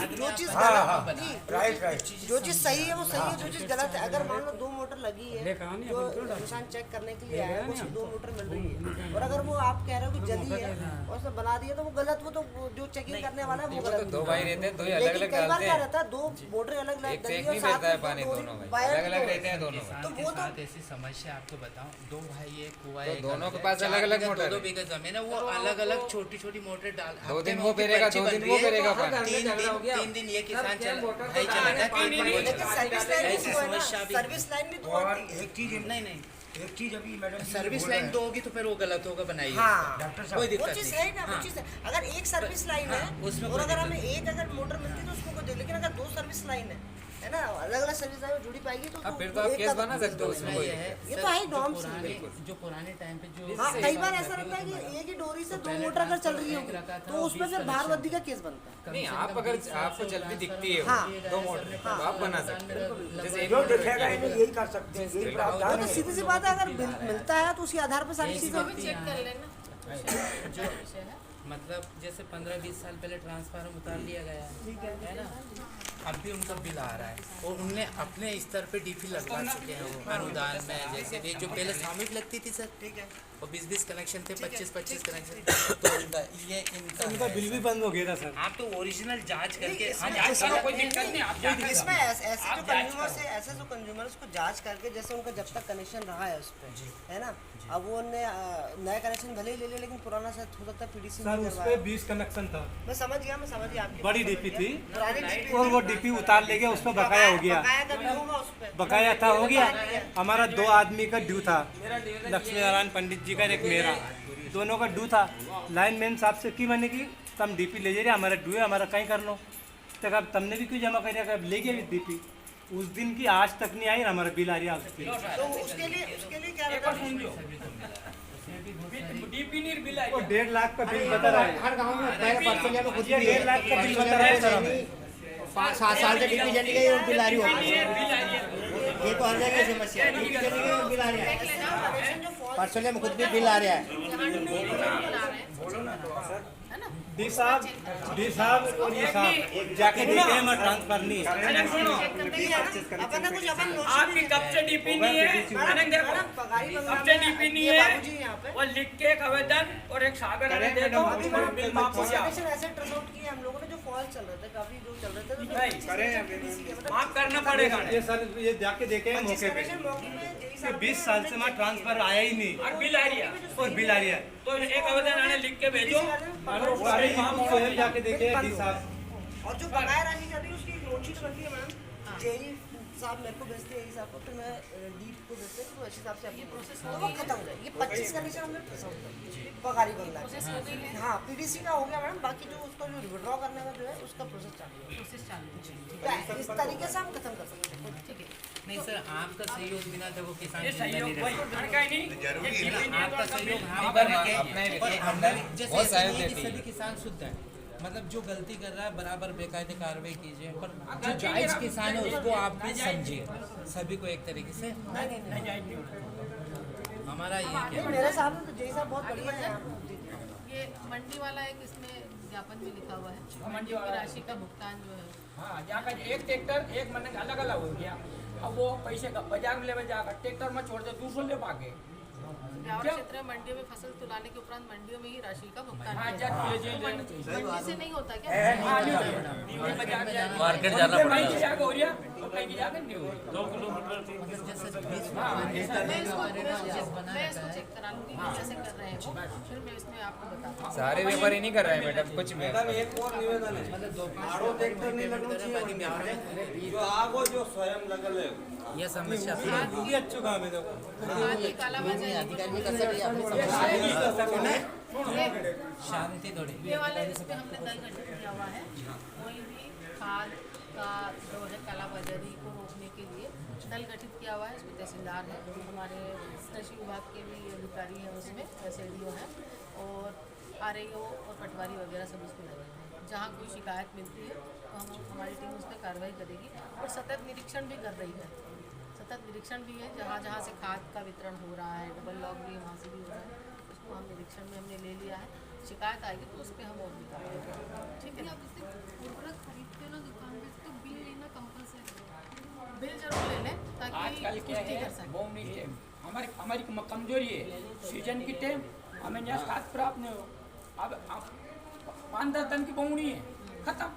जो चीज़ सही है वो सही है, जो चीज़ गलत है, अगर मान लो 2 मोटर लगी है जो इंसान चेक करने के लिए आया है, वो 2 मोटर मिल रही है, और अगर वो आप कह रहे हो कि जली है और उसने बना दिया तो वो गलत, वो तो जो चेकिंग करने वाला है वो गलत। 2 भाई रहते हैं, 2 ही अलग अलग कई बार डालते क्या हैं, रहता है 2 मोटर अलग अलग एक नहीं मिलता है पानी, दोनों भाई अलग अलग रहते हैं दोनों। तो वो तो ऐसी समस्या आपको बताऊं, 2 भाई है, कुआं है, दोनों के पास अलग अलग मोटर है, 2 बीघा जमीन है, वो अलग अलग छोटी छोटी मोटर डाल, 2 दिन वो फेरेगा, 2 दिन वो फेरेगा पानी, 3 दिन ये किसान भाई चलेगा, 3 दिन ऐसी समस्या भी। सर्विस लाइन भी तो और एक चीज़ नहीं एक चीज़ अभी मैडम सर्विस लाइन तो होगी तो फिर वो गलत होगा बनाइए। हाँ, डॉक्टर कोई साहब दिक्कत वो चीज़ नहीं। है ना, वो चीज़ है। अगर एक सर्विस लाइन है उसमें और कोई अगर दिक्कत हमें एक अगर मोटर मिलती है तो उसको कोई, लेकिन अगर 2 सर्विस लाइन है है ना, अलग अलग सर्विस में जुड़ी पाएगी तो फिर तो आप एक केस का- बना सकते हो उसमें कोई। ये तो है ही नॉर्म्स जो पुराने टाइम पे जो हाँ, कई बार ऐसा रहता है कि एक ही डोरी से 2 मोटर अगर चल रही होगी तो उसमें फिर भारवद्दी का केस बनता है। नहीं, आप अगर आपको चलती दिखती है हाँ। 2 मोटर तो आप बना सकते हो। जैसे जो दिखेगा इन्हें यही कर सकते हैं, यही वो प्रावधान तो है। सीधी सी बात है, अगर मिलता है तो उसके आधार पर सारी चीजें इसको भी होती हैं। चेक कर लेना जो विषय है। मतलब जैसे 15-20 साल पहले ट्रांसफार्मर उतार लिया गया है ना, अब भी उनका बिल आ रहा है और उनने अपने स्तर पे डीपी लगवा चुके हैं वो अनुदान में। जैसे भी जो पहले सामूहिक लगती थी सर, ठीक है, वो 20-20 कनेक्शन थे, 25-25 कनेक्शन, तो ये इनका बिल भी बंद हो गया था सर। आप तो ओरिजिनल जांच करके कोई दिक्कत नहीं, आप इसमें ऐसे जो कंज्यूमर से ऐसे जो कंज्यूमर उसको जांच करके, जैसे उनका जब तक कनेक्शन रहा है उस पर, है ना, अब वो नया कनेक्शन भले ही ले ले लेकिन पुराना शायद हो सकता है पीडीसी सर उस पे 20 कनेक्शन था, मैं समझ गया आपकी बड़ी डीपी थी पुरानी DP और वो डीपी उतार ले गया, उस पर बकाया हो गया, बकाया कभी होगा उस पे, बकाया था हो गया। हमारा 2 आदमी का ड्यू था, लक्ष्मी नारायण पंडित जी का एक मेरा, दोनों का ड्यू था। लाइन मैन साहब से की मैंने की तम डीपी ले जा रहे, हमारा ड्यू है, हमारा कहीं कर लो, तक अब तुमने भी क्यों जमा कर ले गया डीपी। उस दिन की आज तक नहीं आई, हमारा बिल आ रहा है उसके लिए। तो उसके लिए क्या रहता है, वो 1.5 लाख का बिल बता रहा है, हर गाँव में 1.5 लाख का बिल बता रहा है सर हमें। 5-7 साल से डीपी चली गई और बिल आ रही होगी, ये तो हर जगह की समस्या है। डीपी चली गई और बिल आ रहा है, परसों में खुद भी बिल आ रहा है। डी साहब और ये साहब जाके देखे मैं ट्रांसफर नहीं आपकी कब से डीपी नहीं है, कब से डीपी नहीं है, और लिख के एक आवेदन और एक सागर दे दो, बिल माफ हो गया। ऐसे ट्रेस आउट किए हम लोगों ने, जो फॉल्ट चल रहे थे, काफी जो चल रहे थे, तो माफ करना पड़ेगा। ये सर ये जाके देखे हैं मौके पे, 20 साल से मैं ट्रांसफर आया ही नहीं और बिल आ रही है, और बिल आ रही है। तो एक आवेदन आने लिख के भेजो। जाके देखे डी साहब। और जो बकाया राशि जाती है उसकी नोटशीट बनती है मैडम, जेई साहब मेरे को भेजते हैं साहब को, फिर मैं डीप को भेजते हैं, तो ऐसे हिसाब से आपकी प्रोसेस वो खत्म हो जाएगी। 25 कनेक्शन हमने पगारी बनना है, हाँ पीडीसी का हो गया मैडम, बाकी जो उसको जो विड्रॉ करने का जो है उसका प्रोसेस चालू है। इस तरीके से हम खत्म कर सकते हैं, ठीक है। नहीं सर, आपका सहयोग बिना देखो किसान ये सहयोग नहीं भाई रह हर का ही नहीं, आपका सहयोग हम पर करेंगे अपने और बहुत जैसे सहयोग ऐसा नहीं है देती कि है। सभी किसान शुद्ध हैं, मतलब जो गलती कर रहा है बराबर बेकायदे कार्रवाई कीजिए, पर जो जायज किसान है उसको आप भी समझिए, सभी को एक तरीके से। हमारा ये मेरे साहब ने तो जेई साहब बहुत बढ़िया है। ये मंडी वाला एक इसमें ज्ञापन भी लिखा हुआ है, मंडी की राशि का भुगतान जो है। हाँ, जाकर एक ट्रैक्टर एक मन अलग अलग हो गया, अब वो पैसे का बाजार में ले जाकर ट्रैक्टर में छोड़ दे, दूसरों ले पागे। ब्यावर क्षेत्र में मंडियों में फसल तुलाने के उपरांत मंडियों में ही राशि का भुगतान हाँ, किया जा- जाता है। ले- मंडी से नहीं होता क्या? मार्केट जाना पड़ेगा। कहीं की जाकर हो रहा और कहीं की जाकर नहीं हो रही। 2 किलोमीटर मैं इसको चेक करा लूँगी कि कैसे कर रहे हैं वो, फिर मैं इसमें आपको बताऊँ। सारे व्यापारी नहीं कर रहे हैं मैडम, कुछ भी। एक और निवेदन है, आड़ो ट्रैक्टर नहीं लगना चाहिए, जो आगो जो स्वयं लगल है यह समस्या वो भी अच्छो काम है। देखो आज ये कालाबाजारी शांति थोड़ी ये वाले इस पे हमने दल गठित किया हुआ है, कोई भी खाद का जो है कालाबाजारी को रोकने के लिए दल गठित किया हुआ है। इसमें तहसीलदार है, हमारे कृषि विभाग के भी अधिकारी हैं, उसमें SADO है और RAO और पटवारी वगैरह सब उसमें लगे हैं। जहाँ कोई शिकायत मिलती है तो हमारी टीम उस पर कार्रवाई करेगी और सतत निरीक्षण भी कर रही है। सतत निरीक्षण भी है, जहाँ जहाँ से खाद का वितरण हो रहा है, डबल लॉक भी वहाँ से भी हो रहा है, उसको हम निरीक्षण में हमने ले लिया है। शिकायत आएगी तो उस पर हम और भी कार्रवाई करेंगे। ठीक है, आप जैसे उर्वरक खरीदते हो ना दुकान पे, तो बिल लेना कंपलसरी, बिल जरूर ले लें ताकि आजकल क्या पुष्टि है, कर सकें। वो नहीं है, हमारी कमजोरी है, सीजन की टाइम हमें यहाँ खाद प्राप्त नहीं हो। अब 5-10 दिन की बोनी है, खत्म।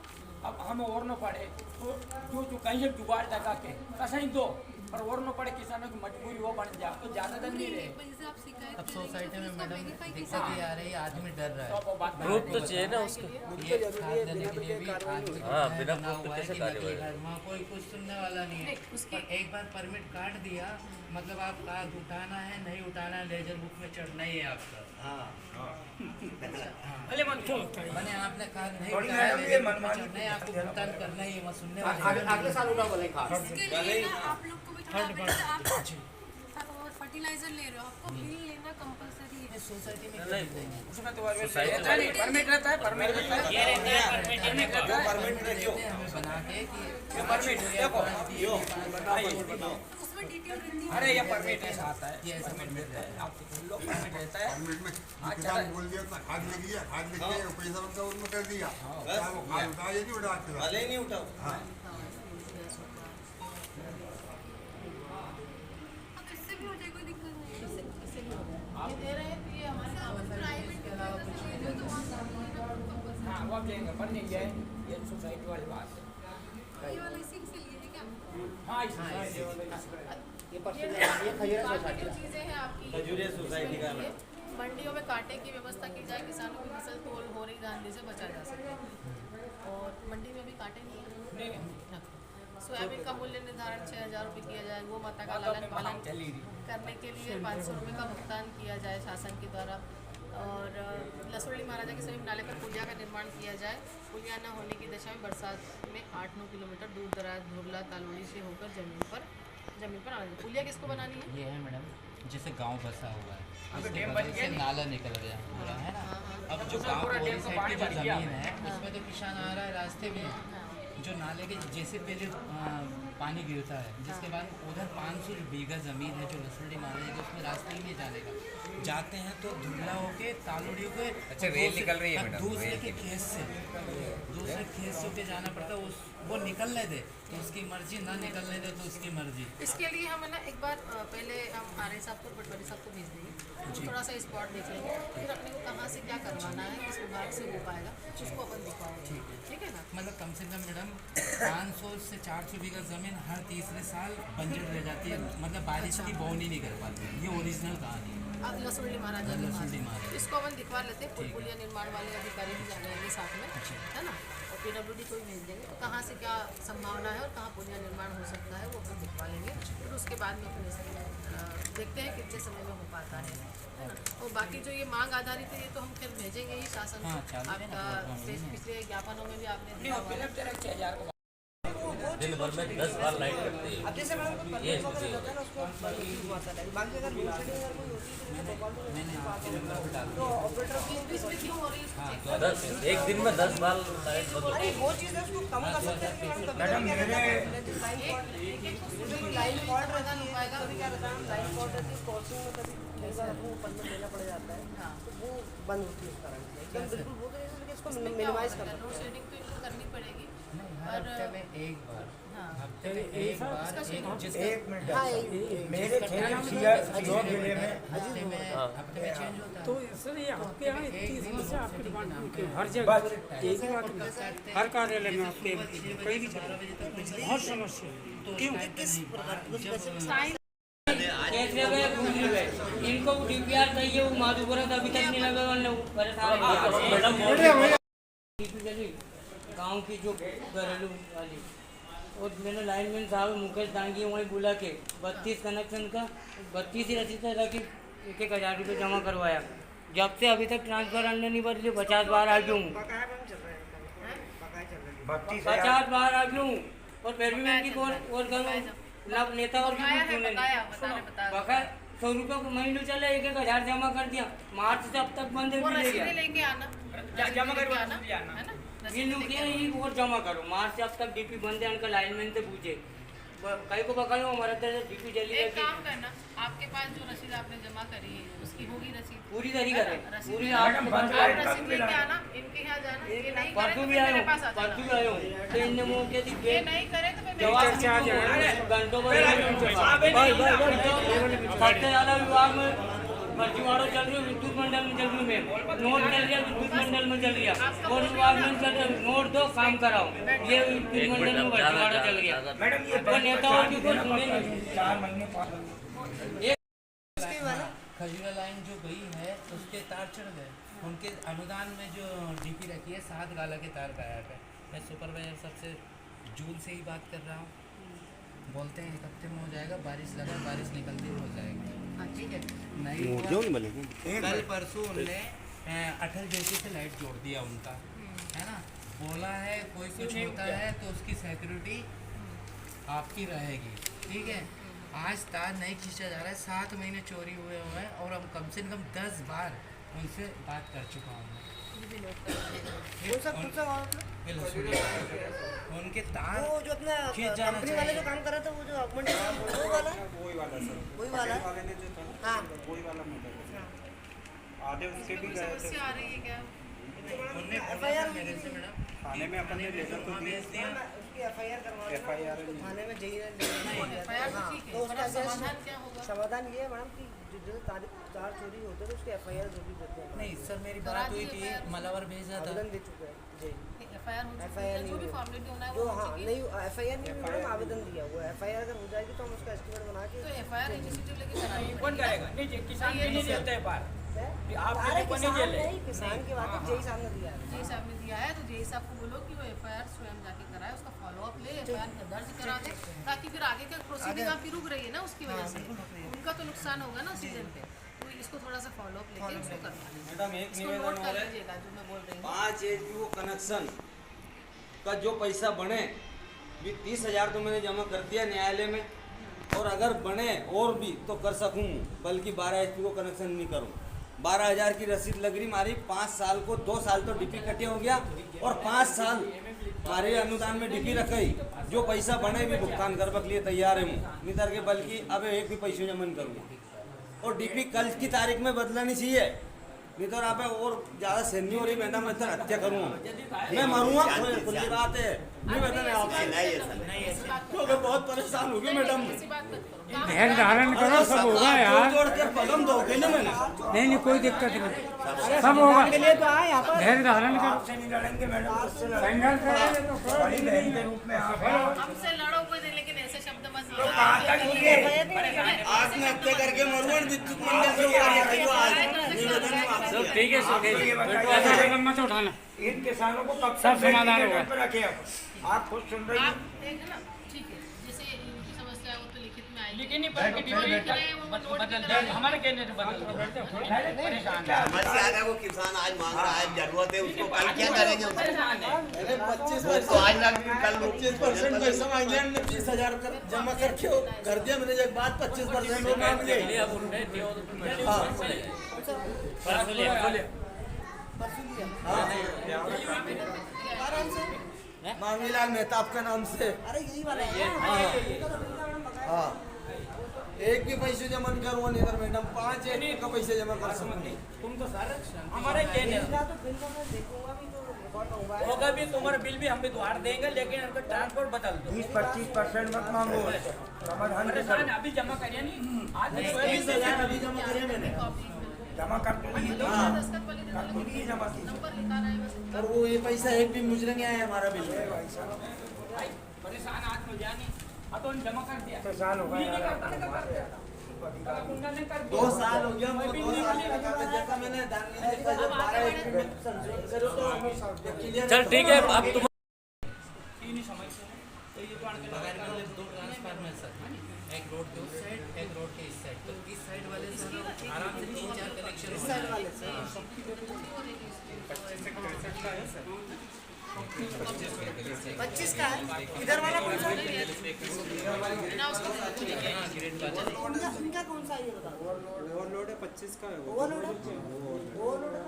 अब हम और न पड़े तो जो कहीं से जुगाड़ लगा के कहीं दो, पर और न पड़े, किसानों की मजबूरी वो बन जाए तो ज़्यादा दिन नहीं रहे। वजह आप शिकायत अब करेंगे सोसाइटी तो में उसका मैडम verify दिक्कत कैसे ये आ रही है, आदमी डर रहा है। तो वो बात प्रूफ तो चाहिए ना उसके। ये खाद देने के लिए भी आदमी हाँ, है, बिना बना प्रूफ हुआ के है कैसे कि कार्रवाई नकली खाद, वहाँ कोई कुछ सुनने वाला नहीं है। नहीं, उसकी- पर एक बार परमिट काट दिया, मतलब आप खाद उठाना है नहीं उठाना है, लेजर बुक में चढ़ना ही है आपका। मैंने आपने कहा नहीं थोड़ी उठाया, मैडम, मेरे ये ऊपर मनमानी चढ़ना है, आपको भुगतान करना ही है, मैं सुनने वाला अगले साल उठा बोले खास इसके लिए ना आप लोग को भी थोड़ा आप फर्टिलाइजर ले रहे हो, आपको बिल लेना कंपलसरी है। सोसाइटी में परमिट रहता है, परमिट रहता है, ये रहता है, परमिट रहता है, परमिट बना के कि परमिट देखो उसमें डिटेल रहती है। अरे ये परमिट ऐसा आता है, ये ऐसा परमिट रहता है, आपको लोग परमिट रहता है। परमिट में किसान बोल दिया था खाद लिख लिया, खाद लिख के पैसा उनका उनमें कर दिया, चाहे वो खाद उठा या नहीं उठा के भले ही नहीं उठाओ। हाँ अब इससे भी हो जाए, कोई दिक्कत नहीं है। ये दे रहे हैं तो ये हमारे काम है। प्राइवेट तो वहाँ हाँ वो आप लेंगे, बन नहीं जाए, ये सोसाइटी वाली बात है। ये वाला इसी के लिए है क्या? हाँ इसमें ये परसों ये खजूरा बाकी जो चीज़ें हैं आपकी खजूरिया सोसाइटी का नाम। मंडियों में कांटे की व्यवस्था की जाए, किसानों की फसल तोल हो रही धांधली से बचा जा सके। और मंडी में भी कांटे नहीं है। सोयाबीन का मूल्य निर्धारण 6,000 रुपये किया जाए। गौ माता का लालन पालन करने के लिए 500 रुपये का भुगतान किया जाए शासन के द्वारा। और लसोड़ी महाराजा के समीप नाले पर पुलिया का निर्माण किया जाए। पुलिया न होने की दशा में बरसात में 8-9 किलोमीटर दूर दराज धुरला तालोड़ी से होकर जमीन पर आना चाहिए। पुलिया किसको बनानी है? ये है मैडम, जैसे गांव बसा हुआ है, उसके बगल से नाला निकल गया पूरा, है ना। अब जो गांव वाली साइड की जो जमीन है उसमें तो किसान आ रहा है, रास्ते भी हैं। जो नाले के जैसे पहले पानी गिरता है, जिसके बाद उधर 500 बीघा ज़मीन है जो लसड़ी मारने की, उसमें रास्ता ही नहीं जाने का। जाते हैं तो धुरला होके तालोड़ी के अच्छा रेल निकल रही है मैडम, दूसरे के खेत से होके जाना पड़ता है। उस वो निकलने दे तो उसकी मर्जी, ना निकलने दे तो उसकी मर्जी। इसके लिए हम है ना एक बार पहले हम RI साहब को, पटवारी साहब को भेज देंगे, थोड़ा सा स्पॉट देख लेंगे, फिर अपने को कहाँ से क्या करवाना है, किस विभाग से हो पाएगा उसको अपन दिखवाएंगे। ठीक है ना। मतलब कम से कम मैडम 500 से 400 बीघा ज़मीन हर तीसरे साल बंजर रह जाती है, मतलब बारिश की बोनी नहीं कर पाती। ये ओरिजिनल कहानी है। अब लसोड़ी महाराजा की लसोड़ी बात। महाराजा। इसको अपन दिखवा लेते हैं। पुलिया निर्माण वाले अधिकारी भी जाएंगे साथ में, है ना। और PWD को भी भेज देंगे, तो कहाँ से क्या संभावना है और कहाँ पुलिया निर्माण हो सकता है वो अपन दिखवा लेंगे। फिर उसके बाद में अपने देखते हैं कितने समय में हो पाता है ना। और बाकी जो ये मांग आधारित है ये तो हम फिर भेजेंगे ही शासन को। आपका पिछले ज्ञापनों में भी आपने दिया हुआ है। दिन भर में 10 बार लाइट कटती है। अब जैसे मैडम को परमिट वगैरह होता है ना, उसको आता है। बाकी अगर लोड शेडिंग अगर कोई होती है तो ऑपरेटर की इसमें क्यों हो रही है? 1 दिन में 10 बार लाइट बंद अरे वो चीज़ है उसको कम कर सकते हैं। मैडम लाइन फॉल्ट रहता है, कभी क्या रहता है लाइन फॉल्ट रहती है, क्रॉसिंग में कभी कई बार आपको परमिट लेना पड़ जाता है, तो वो बंद होती है उस कारण से। एकदम बिल्कुल वो तो नहीं, इसको मिनिमाइज कर सकते लोड शेडिंग तो इनको करनी पड़ेगी। हफ्ते में एक बार, हफ्ते में एक बार, एक मिनट मेरे जिले में हफ्ते में चेंज होता है। तो सर ये आपके यहाँ इतनी समस्या आपके डिपार्टमेंट में क्यों? हर जगह एक ही बात नहीं, हर कार्यालय में आपके कई भी बहुत समस्या है। क्यों? इनको DPR चाहिए, वो माधुपुरा अभी तक नहीं लगा, गाँव की जो घरेलू वाली। और मैंने लाइनमैन साहब मुकेश दांगी वहीं बुला के 32 कनेक्शन का 32 ही रसीद रखी, 1,000 रुपये जमा करवाया। जब से अभी तक ट्रांसफर अंडर नहीं बदली, 50 बार आ गया हूँ, 50 बार आ गया हूँ। और फिर भी मैं इनकी और करूँ लाभ नेता और बकाया 100 रुपये को महीने चले, 1,000 जमा कर दिया। मार्च से अब तक बंद लेके आना, जमा करो है ना। और जमा करो, मार्च से अब तक DP बंद है। उनका लाइनमैन से पूछे, कई को बकाया हमारा DP जल्दी। एक काम करना, आपके पास जो रसीद आपने जमा करी है उसकी होगी रसीद पूरी तरीका है, पूरी आप रसीद लेके आना, इनके यहाँ जाना। ये नहीं करे तो मेरे पास आ जाना। तो इनने मुँह के ये नहीं करे तो मैं घंटों सबसे ज़्यादा विभाग में फर्जीवाड़ा चल रही है, विद्युत मंडल में चल रही है, नोट चल रहा, विद्युत मंडल में चल रहा, और विभाग में चल रहा, नोट दो काम कराओ, ये विद्युत मंडल में फर्जीवाड़ा चल गया। तो नेताओं की कोई सुने नहीं। खजूरा लाइन जो गई है उसके तार चढ़ गए, उनके अनुदान में जो DP रखी है 7 गाला के तार गायब है। मैं सुपरवाइजर सबसे जून से ही बात कर रहा हूँ, बोलते हैं 1 हफ्ते में हो जाएगा, बारिश लगा, बारिश निकलती हो जाएगी। ठीक है, नहीं कल परसों उनने अटल ज्योति से लाइट जोड़ दिया उनका, है ना। बोला है कोई कुछ होता है तो उसकी सिक्योरिटी आपकी रहेगी, ठीक है। आज तार नहीं खींचा जा रहा है, 7 महीने चोरी हुए हैं और हम कम से कम 10 बार उनसे बात कर चुका हूँ। उनके तार वो जो अपना कंपनी वाले जो काम कर रहे थे, वो जो अगमंडी वो वाला वही वाला ने जो था हाँ वही वाला मोटर आधे उसके भी गए थे। समस्या आ रही है क्या? उनने FIR मेरे से मैडम थाने में अपन ने लेकर तो दिए, उसकी FIR करवा FIR थाने में जेई FIR तो ठीक है, तो उसका समाधान क्या होगा? समाधान ये है मैडम कि जो तार चोरी होते हैं तो उसकी FIR जरूर देते हैं। नहीं सर, मेरी बात हुई थी, मलावर भेजा था, आवेदन दे चुके हैं जी। FIR हो चुकी है, जो भी फॉर्मेलिटी होना है जो वो हो हाँ चुकी है। नहीं FIR नहीं हुई मैडम, आवेदन दिया हुआ है। FIR अगर हो जाएगी तो हम उसका एस्टिमेट बना के तो FIR एग्जीक्यूटिव लेके कराइए। कौन करेगा? नहीं, किसान भी नहीं देते हैं पार। आप अरे लोगों को नहीं किसान जेल है। नहीं, किसान की बात है, जेई साहब ने दिया है। जेई साहब ने दिया है तो जेई साहब को बोलो कि वो FIR स्वयं जाके कराए, उसका फॉलोअप ले, FIR दर्ज करा दे, ताकि फिर आगे का प्रोसीडिंग आपकी रुक रही है ना उसकी वजह से, उनका तो नुकसान होगा ना सीजन पे। तो इसको थोड़ा सा फॉलोअप लेके उसको करना है। मैडम एक इसको निवेदन नोट और कर है, लीजिएगा जो मैं बोल रही हूँ। 5 HPO कनेक्शन का जो पैसा बने भी 30,000 तो मैंने जमा कर दिया न्यायालय में, और अगर बने और भी तो कर सकूँ, बल्कि 12 HPO कनेक्शन नहीं करूँ। 12,000 की रसीद लग रही मारी, 5 साल को 2 साल तो डीपी कटे हो गया और 5 साल हमारे अनुदान में डीपी रखी। जो पैसा बने भी भुगतान करने के लिए तैयार है नहीं करके, बल्कि अब एक भी पैसे जमा नहीं करूँगा। और डीपी कल की तारीख में बदलनी चाहिए, नहीं तो आप और ज़्यादा सेनी हो रही मैडम, मैं तो हत्या करूँगा, मैं मरूँगा। खुली बात है, नहीं मैडम आपसे क्योंकि बहुत परेशान हो गई मैडम। धैर्य धारण करो, सब होगा यार। जोड़ के पलम दो के मैंने नहीं कोई दिक्कत नहीं, सब होगा। के लिए तो आए यहाँ पर। धैर्य धारण करो, आपसे नहीं लड़ेंगे मैडम, संघर्ष करेंगे तो करो। बड़ी बहन के रूप में आप हैं। हमसे लड़ो कोई नहीं, लेकिन ऐसे शब्द मत तो कहाँ तक ये आत्महत्या करके मरूँ, विद्युत मंडल से तो ठीक है, ऐसा कदम मत उठाना। इन किसानों को कब सब समाधान होगा। रखे आप खुद सुन रही आप देख ना, ठीक है, जैसे इनकी समस्या है वो तो लिखित में आएगी, लेकिन हमारे कहने से बदल समस्या वो किसान आज मांग रहा है, जरूरत है उसको, कल क्या करेंगे उसको? 25% तो आज ना कल 25% पैसा मांगे, 30,000 जमा करके कर दिया मैंने। एक बात 25% वो मांग लिए। मांगीलाल मेहता आपका नाम से। अरे यही वाला है। हाँ, एक भी पैसे जमा नहीं करूँगा नहीं इधर मैडम, 5 एक का पैसे जमा कर सकूँगी। तुम तो सारे हमारे कहने बिल का तो बिल का मैं देखूंगा भी तो रिकॉर्ड होगा। होगा भी, तुम्हारा बिल भी हम भी द्वार देंगे, लेकिन उनका ट्रांसपोर्ट बदल दो। 20-25% मत मांगो, समाधान के परेशान अभी जमा करिए नहीं, आज 30,000 अभी जमा करे मैंने। जमा कर दीजिए, जमा कीजिए। नंबर लिखा रहा है बस। और वो ये पैसा एक भी मुजरे नहीं आया हमारा बिल। भाई परेशान आज में जानी, अब तो जमा कर दिया। परेशान होगा नहीं यार। करता ना, कर दिया। उन्होंने कर दिया। 2 साल हो गया मुझे, 2 साल का जैसा मैंने दान नहीं देखा, जब 12 एक में संशोधन करो तो क्लियर। चल ठीक है, अब तुम तीन ही समस्या है, तो ये तो आने बगैर में 2 ट्रांसफार्मर सर, एक रोड के उस साइड, एक रोड के इस साइड। तो इस साइड वाले से आराम से 3-4 कनेक्शन हो साइड वाले से 25 का है। इधर वाला कौन सा है? इनका कौन सा है ये बताओ। ओवरलोड है 25 का है वो। ओवरलोड है। ओवरलोड है।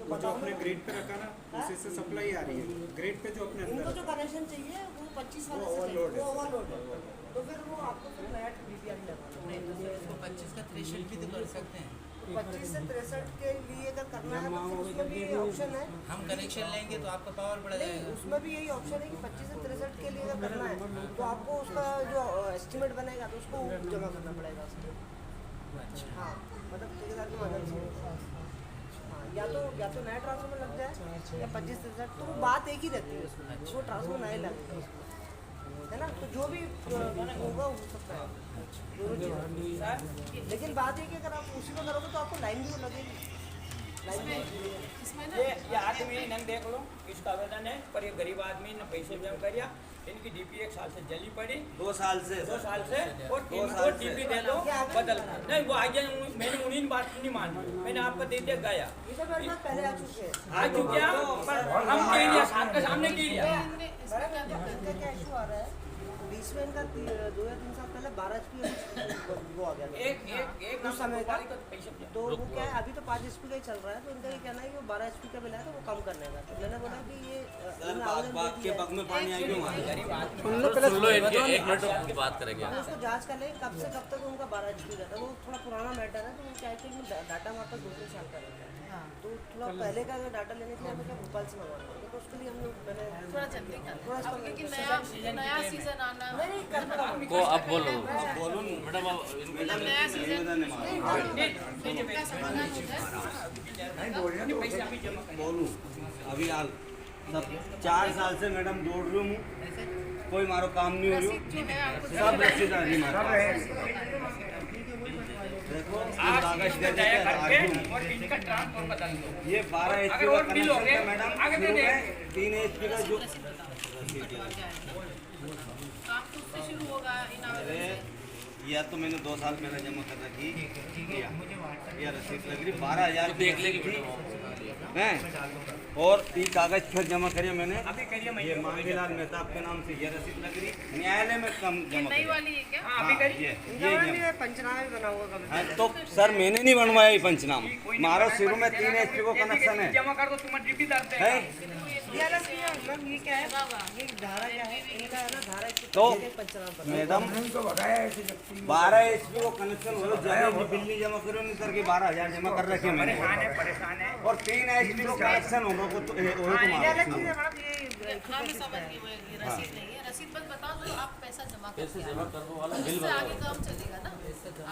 वो जो अपने ग्रिड पे रखा ना, उसी से सप्लाई आ रही है। ग्रिड पे जो अपने इनको अंदर जो कनेक्शन चाहिए वो 25 वाले से ओवरलोड है। वो ओवरलोड है। तो फिर वो आपको फिर नया बीपीआर लगाना नहीं तो सर इसको 25 का थ्रेशोल्ड भी तो कर सकते हैं। 25 से 63 के लिए अगर करना है तो फिर उसमें भी ऑप्शन है। हम कनेक्शन लेंगे तो आपका पावर बढ़ नहीं, जाएगा। उसमें भी यही ऑप्शन है कि 25 से 63 के लिए अगर करना है तो आपको उसका जो एस्टिमेट बनेगा तो उसको जमा करना पड़ेगा उसमें। हाँ, मतलब ठेकेदार की मदद से। हाँ, या तो नया ट्रांसफार्मर लग जाए या 25 से 63, तो वो बात एक ही रहती है उसमें, वो ट्रांसफार्मर नया लगेगा, है ना। तो जो भी होगा हो सकता है दोनों चीज़। लेकिन बात है कि अगर आप उसी में करोगे तो आपको लाइन भी लगेगी। ये आदमी नहीं देख लो, इसका आवेदन है, पर ये गरीब आदमी ने पैसे जमा करिया, इनकी डीपी 1 साल से जली पड़ी, 2 साल से और इनको डीपी दे दो बदल। नहीं वो आगे मैंने उन्हीं बात नहीं मानी, मैंने आपको दे दिया गया पहले आ चुके हैं। आ चुके हैं, पर हम कह दिया आपके सामने कह दिया। क्या इशू आ रहा है बीच में इनका 2 या 3 साल पहले 12 HP वो आ गया एक उस समय का तो वो क्या है अभी तो 5 HP का ही चल रहा है, तो इनका ये कहना है कि वो 12 HP का मिला है तो वो कम करने का। तो मैंने बोला कि ये बात के पग में पानी आई क्यों? सुन लो एक मिनट की बात करेंगे। उसको जांच कर लें कब से कब तक उनका 12 HP का था। वो थोड़ा पुराना मैटर है, तो वो क्या है कि डाटा हमारे पास 2-3 साल का रहता है। तो थोड़ा पहले का अगर डाटा लेने के लिए हमें क्या भोपाल से मंगवाना होगा, तो उसके लिए हम लोग मैंने थोड़ा जल्दी कर क्योंकि नया सीजन आना है। को अब बोलो मैडम, मतलब नया सीजन का समाधान हो जाए। बोलूं अभी हाल सब 4 साल से मैडम दौड़ रही हूँ, कोई मारो काम नहीं हो रही, सब रसीद आ रही। देखो कागज दे दे और इनका ट्रांसफर बदल दो। ये 12 HP का कनेक्शन है मैडम, 3 HP का जो काम तो उससे शुरू होगा इन आवेदन से। या तो मैंने 2 साल पहले जमा कर रखी, या रसीद लग रही 12,000 देख लेगी हैं, और ये कागज फिर जमा करिए मैंने अभी करिए ये मांगीलाल मेहता आपके नाम से ये रसीद लग रही न्यायालय में कम जमा नई वाली है क्या? हाँ ये पंचनामा भी बना हुआ कभी। हाँ, तो सर मैंने नहीं बनवाया ये पंचनामा, मारो शुरू में 3 HP को कनेक्शन है। जमा कर दो, तुम्हारी डीपी दर्द है ये अलग नहीं है, मतलब ये क्या है ये धारा क्या है इनका है ना, धारा तो पंचनामा मैडम 12 HP को कनेक्शन हो जाए, बिल्ली जमा करो नहीं करके 12,000 जमा कर रखे मैंने, परेशान है। और 3 HP को कनेक्शन होगा तो हम समझ गए वो ये रसीद नहीं है। रसीद बस बता दो आप पैसा जमा कर दो वाला बिल बता आगे काम चलेगा ना।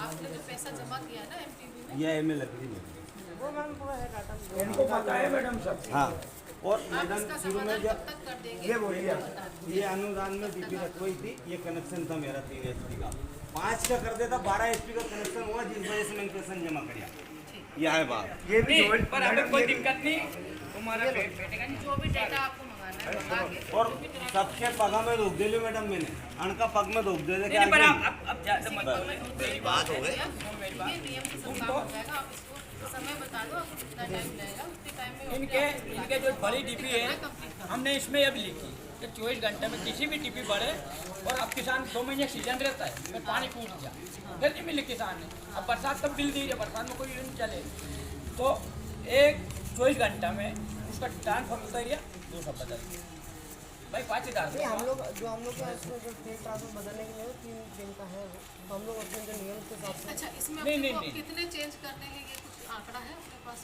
आपने जो पैसा जमा किया ना MTV में ये में लग रही वो मैम पूरा है डाटा इनको पता है मैडम सब। हाँ, और आप मैडम इसका शुरू में समाधान जब कब तक कर देंगे? ये अनुदान में डीपी रखवाई थी, ये कनेक्शन था मेरा 3 HP का, 5 का कर देता 12 HP का कनेक्शन हुआ, जिस वजह से मैंने कनेक्शन जमा किया। यह है बात। ये भी पर हमें कोई दिक्कत नहीं, तुम्हारा बैठेगा नहीं। जो भी डेटा आपको मंगाना है मंगा के और सबके पग में रोक दे लो मैडम, मैंने अनका पग में रोक दे दे नहीं, पर अब ज्यादा मत मेरी बात हो गई। ये नियम से सब काम हो जाएगा। आप इसको समय बता दो आपको कितना टाइम लगेगा, उतने टाइम में इनके जो बड़ी डीपी है हमने इसमें अब लिखी कि 24 घंटे में किसी भी डीपी बढ़े, और अब किसान 2 महीने सीजन रहता है, फिर पानी टूट गया फिर नहीं मिले किसान ने। अब बरसात तब बिल दीजिए, बरसात में कोई नहीं चले, तो 24 घंटा में उसका ट्रांसफर उतरिया, दूसरा बदल भाई 5,000। हम लोग का इसमें जो ट्रांसफर बदलने के लिए 3 दिन का है, तो हम लोग अपने जो नियम के हिसाब से। अच्छा इसमें आपको कितने चेंज करने के लिए कुछ आंकड़ा है अपने पास?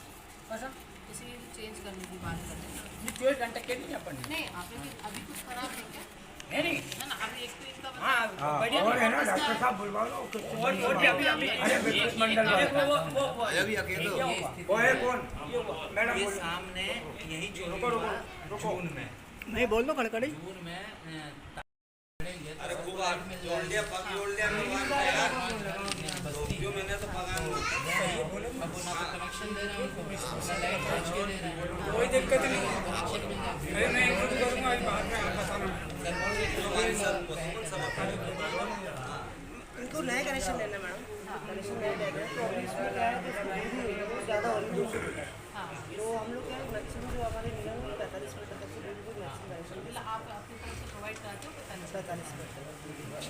किसी चेंज करने की बात करते हैं 24 घंटे के नहीं अपन नहीं आपने अभी कुछ खराब है क्या? नहीं है ना, अभी एक तो इनका हाँ बढ़िया और है ना, डॉक्टर साहब बुलवा लो। और भी अभी अरे विद्युत मंडल वो अभी अकेले वो है कौन मैडम? ये सामने यही जून में नहीं बोल दो कड़कड़ी जून में अरे खूब जोड़ लिया, पग जोड़ लिया जो मैंने तो पगा कनेक्शन दे रहा हूँ, कोई दिक्कत नहीं। अरे मैं खुद करूँगा आज बाद में आप बताना। इनको नए कनेक्शन लेना मैडम, कनेक्शन नए लेना है, तो अभी इसमें क्या है कि ज़्यादा हो रही है, तो हम लोग क्या है मैक्सिमम जो हमारे नियम है 45 मिनट तक से मैक्सिमम कनेक्शन आप अपनी तरफ से प्रोवाइड कराते हो 45 मिनट,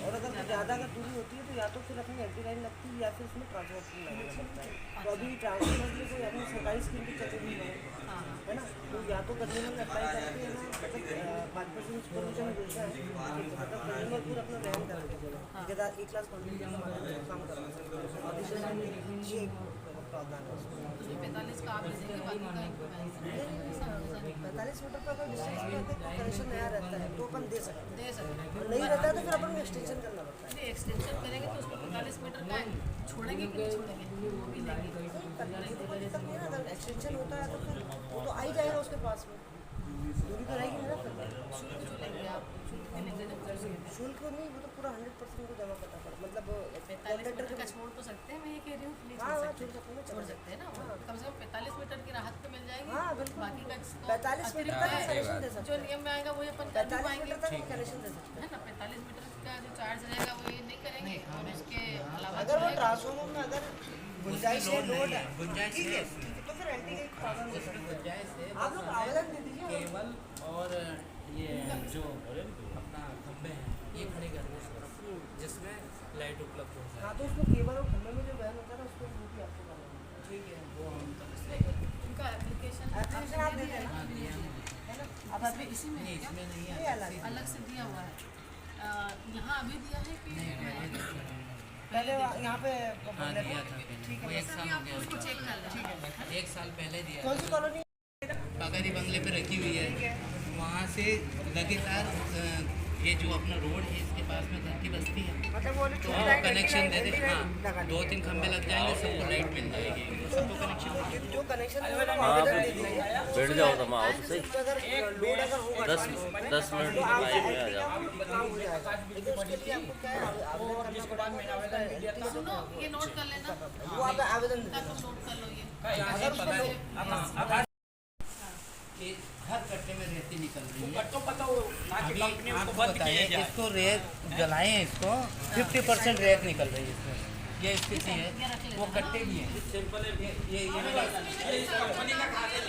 और अगर ज़्यादा अगर दूरी होती है तो या तो फिर अपनी एफ लाइन लगती है या फिर उसमें ट्रांसपोर्ट लगना पड़ता है। तो अभी ट्रांसपोर्ट के लिए कोई अपनी सरकारी स्कीम भी चल रही है ना, तो या तो कंज्यूमर अप्लाई करके है ना, मतलब 5% परमिशन मिलता है, मतलब कंज्यूमर पूरा अपना वहन कर देगा, एक क्लास कंज्यूमर काम करना सकता है, ये प्रावधान है। 45 का आप देंगे, बाकी का 45 मीटर पर अगर डिस्टेंस पर कनेक्शन नया रहता है तो अपन दे सकते हैं, नहीं रहता है तो फिर अपन को एक्सटेंशन करना पड़ता है। एक्सटेंशन करेंगे तो उसको 45 मीटर का छोड़ेंगे कि नहीं छोड़ेंगे वो भी लेंगे। एक्सटेंशन होता है तो फिर वो तो आ ही जाएगा उसके पास में। दूरी तो रहेगी ना फिर। शुल्क जो लेंगे आप, शुल्क भी लेंगे ना? शुल्क नहीं, वो तो पूरा 100% को जमा करना पड़ा, मतलब 45 मीटर का छोड़ तो सकते हैं, मैं ये कह रही हूँ नहीं हाँ, छोड़ छोड़ सकते, सकते हैं, छोड़ सकते हैं ना? कम से कम 45 मीटर की राहत तो मिल जाएगी। हाँ, बिल्कुल। बाकी का 45 मीटर तक अतिरिक्त कनेक्शन दे सकते जो हैं। नियम में आएगा वही अपन कर भी 45 पाएंगे, मीटर तक कनेक्शन दे सकते हैं। है ना? 45 मीटर का जो चार्ज रहेगा वो ये नहीं करेंगे, और इसके अलावा अगर वो ट्रांसफार्मर में अगर गुंजाइश है, लोड है, गुंजाइश ठीक है है, तो फिर एंटी के प्रॉब्लम दे सकते हैं। गुंजाइश है। आप लोग आवेदन दे दीजिए। केबल और ये जो अपना खंबे हैं ये खड़े कर दो जिसमें लाइट उपलब्ध हो जाए। हाँ, तो उसमें केबल और खंभे में जो वैन होता है ना, उसको वो भी आपको करना है। ठीक है, वो हम उनका एप्लीकेशन आप दे देना। हाँ दिया है। अब इसमें इसी में है क्या? इसमें नहीं ये है, अलग अलग से दिया हुआ है। यहाँ अभी दिया है कि पहले यहाँ पे हाँ दिया था पहले, वो 1 साल हो गया उसको चेक कर लें। 1 साल पहले दिया। कौन सी कॉलोनी? पगारी बंगले पे रखी हुई है, वहाँ से लगातार ये जो अपना रोड है इसके पास में घर की बस्ती है, मतलब वो तो उनको कनेक्शन दे दे। हाँ, 2-3 खंबे लग जाएंगे, सबको लाइट मिल जाएगी, सबको कनेक्शन। जो कनेक्शन बैठ जाओ तो मैं आओ तो सही। अगर लोड अगर होगा 10 मिनट तो आप लाइन में आ जाओ। काम हो जाएगा। लेकिन उसके लिए आपको क्या है, आवेदन करना पड़ेगा। सुनो, ये नोट कर लेना, वो आप आवेदन दे तुम नोट कर लो ये। अगर उसको कि हर कट्टे में रेती निकल रही है। तो पता हो ना कि कंपनी उसको आपको बंद बताइए, किया जाए। इसको रेत जलाएं, इसको 50% रेत निकल रही है इसमें, ये स्थिति है। वो कट्टे भी हैं, ये इस कंपनी का खाद है,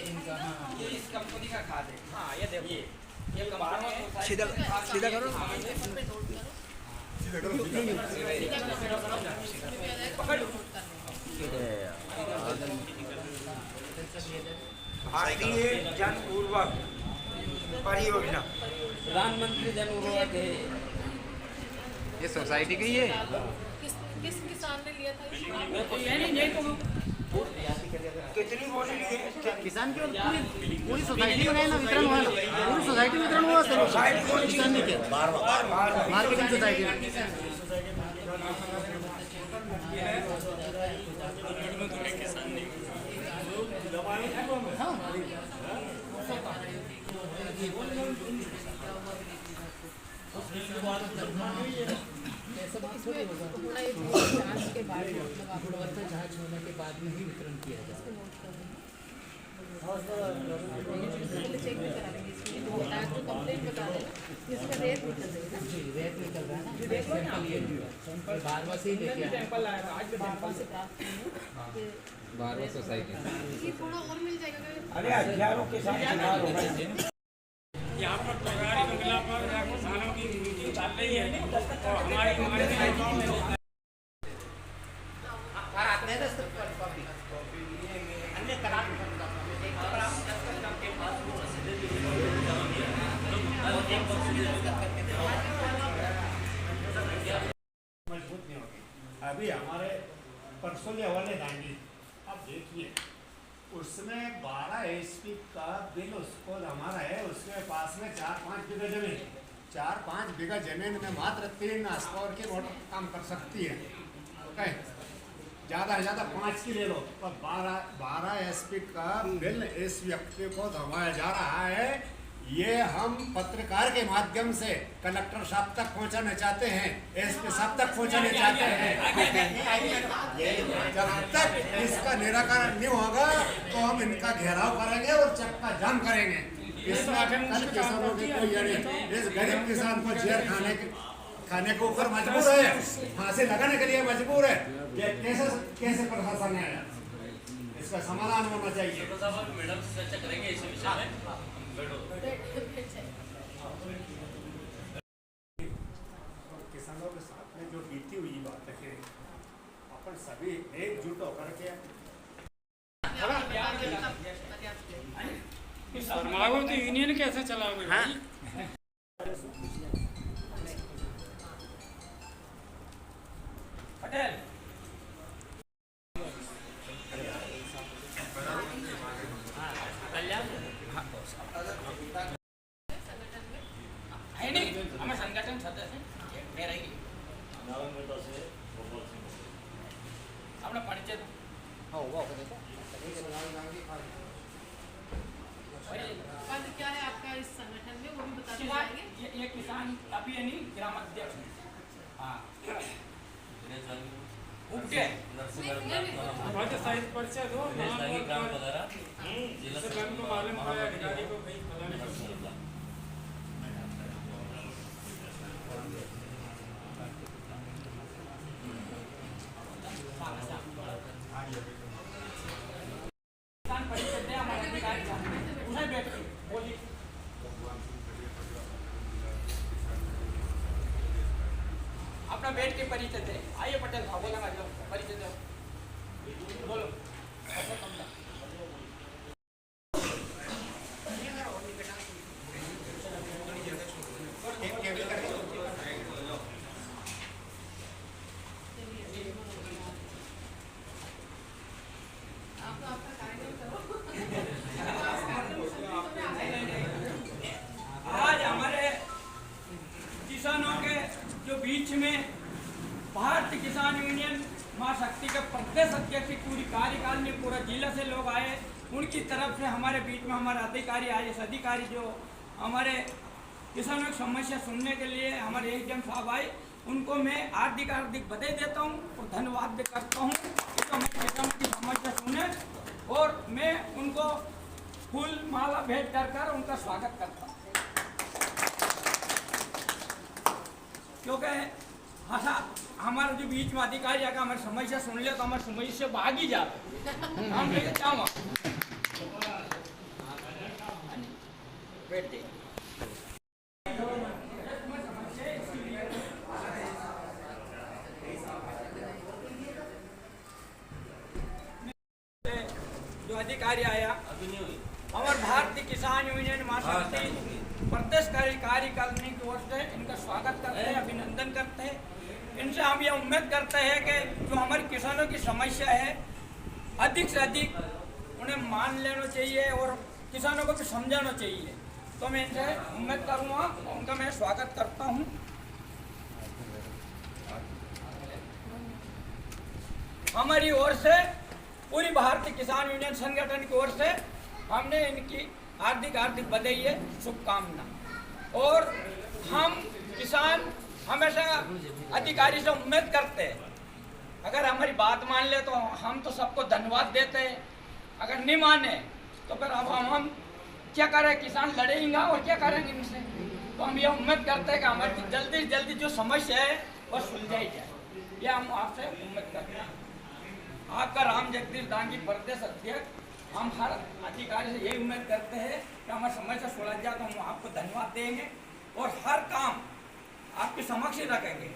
इनका। हाँ, ये इस कंपनी का खाद है। हाँ, ये देखो ये कंपनी है। सीधा सीधा करो। भारतीय जन उर्वरक परियोजना, प्रधानमंत्री जन उर्वरक है। ये सोसाइटी की है। किस किसान ने लिया था इसको? कितनी बोली ली है? किसान की पूरी सोसाइटी में ना वितरण हुआ ना, पूरी सोसाइटी में वितरण हुआ सर। किसान ने क्या मार्केटिंग सोसाइटी में इसमें थोड़ा एक जांच के बाद मतलब आप गुणवत्ता जांच होने के बाद में ही वितरण किया जाए। चेक भी करा लेंगे, इसमें जो होता है तो कंप्लेंट बता देना, इसमें रेत निकल रही है ना? जी, रेत निकल रहा है ना, सैंपल ये सैंपल बारवा से ही लेके आए। बारवा से प्राप्त किए हैं। बारवा सोसाइटी। ये थोड़ा और मिल जाएगा क्या? अरे हथियारों के साथ चुनाव हो रहे हैं। यहाँ पर पगारी बंगला पर किसानों की मीटिंग चल रही है और हमारे मजबूत नहीं होगी। अभी हमारे परसों के हवाले दांडी, अब देखिए उसमें 12 HP का बिल उसको हमारा है, उसके पास में 4-5 बीघा जमीन, 4-5 बीघा जमीन में मात्र 3 हार्सपावर की मोटर काम कर सकती है। ओके, ज़्यादा से ज़्यादा 5 की ले लो, तो 12 HP का बिल इस व्यक्ति को धमाया जा रहा है। ये हम पत्रकार के माध्यम से कलेक्टर साहब तक पहुंचाना चाहते हैं, एसपी साहब तक पहुंचाना चाहते हैं। जब तक इसका निराकरण नहीं होगा तो हम इनका घेराव करेंगे और चक्का जाम करेंगे। इसमें कल किसानों की कोई यानी इस गरीब किसान को जेल खाने के ऊपर मजबूर है, फांसी लगाने के लिए मजबूर है। ये कैसे प्रशासन है, इसका समाधान होना चाहिए। मैडम से चर्चा करेंगे इस विषय में। किसानों के साथ में जो बीती हुई बात है, अपन सभी एकजुट होकर के फरमाओ तो यूनियन कैसे चलाओगे भाई? पटेल हमें संगठन सदस्य मेरा ही अपना परिचय हम अध्यक्ष हैं। हाँ उपके साइज परिचय दो नाम वगैरह को मालूम पड़ा अधिकारी को कहीं फलाने अपना बैठ के परिचय दे। आइए पटेल साहब बोला परिचय दो, बोलो। आज हमारे किसानों के जो बीच में भारतीय किसान यूनियन महाशक्ति के प्रदेश अध्यक्ष की पूरी कार्यकाल में पूरा जिला से लोग आए, उनकी तरफ से हमारे बीच में हमारे अधिकारी आए। अधिकारी जो हमारे किसानों की समस्या सुनने के लिए हमारे एसडीएम साहब आए, उनको मैं हार्दिक बधाई देता हूँ और धन्यवाद भी करता हूँ कि हमारे किसानों की समस्या सुने, और मैं उनको फूल माला भेंट कर उनका स्वागत करता हूँ। क्योंकि हमारे जो बीच में अधिकारी आकर हमारी समस्या सुन ले तो हमारी समस्या भाग ही जाते हम लेके जाओ बैठ जो अधिकारी आया हमारे भारतीय किसान यूनियन महाशक्ति प्रदेश कार्यकारिणी की ओर से इनका स्वागत करते हैं, अभिनंदन करते हैं। इनसे हम ये उम्मीद करते हैं कि जो हमारे किसानों की समस्या है अधिक से अधिक उन्हें मान लेना चाहिए और किसानों को भी समझाना चाहिए। तो मैं इनसे उम्मीद करूँगा, उनका मैं स्वागत करता हूँ। हमारी ओर से पूरी भारतीय किसान यूनियन संगठन की ओर से हमने इनकी हार्दिक बधाई है, शुभकामना। और हम किसान हमेशा अधिकारी से उम्मीद करते हैं, अगर हमारी बात मान ले तो हम तो सबको धन्यवाद देते हैं, अगर नहीं माने तो फिर अब हम क्या करें, किसान लड़ेंगे और क्या करेंगे इनसे। तो हम ये उम्मीद करते हैं कि हमारी जल्दी से जल्दी जो समस्या है वह सुलझाई जाए, ये हम आपसे उम्मीद करते हैं। आपका राम जगदीश दांगी प्रदेश अध्यक्ष, हम हर अधिकारी से यही उम्मीद करते हैं कि हमारी समस्या सुलझ जाए तो हम आपको धन्यवाद देंगे और हर काम आपके समक्ष ही रखेंगे।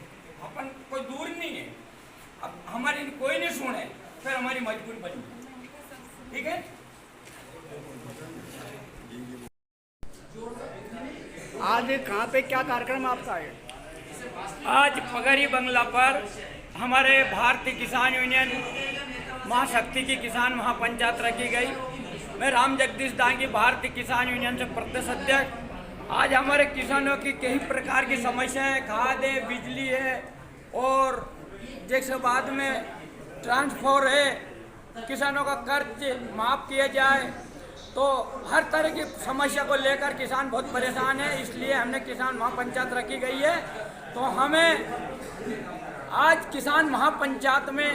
अपन कोई दूर नहीं है, अब हमारी कोई नहीं सुने फिर हमारी मजबूरी बनी, ठीक है। आज कहाँ पे क्या कार्यक्रम आपका है? आज पगरी बंगला पर हमारे भारतीय किसान यूनियन महाशक्ति की किसान महापंचायत रखी गई। मैं राम जगदीश दांगी भारतीय किसान यूनियन से प्रदेश अध्यक्ष। आज हमारे किसानों की कई प्रकार की समस्याएं, खाद है, बिजली है और जैसे बाद में ट्रांसफर है, किसानों का कर्ज माफ़ किया जाए, तो हर तरह की समस्या को लेकर किसान बहुत परेशान है। इसलिए हमने किसान महापंचायत रखी गई है। तो हमें आज किसान महापंचायत में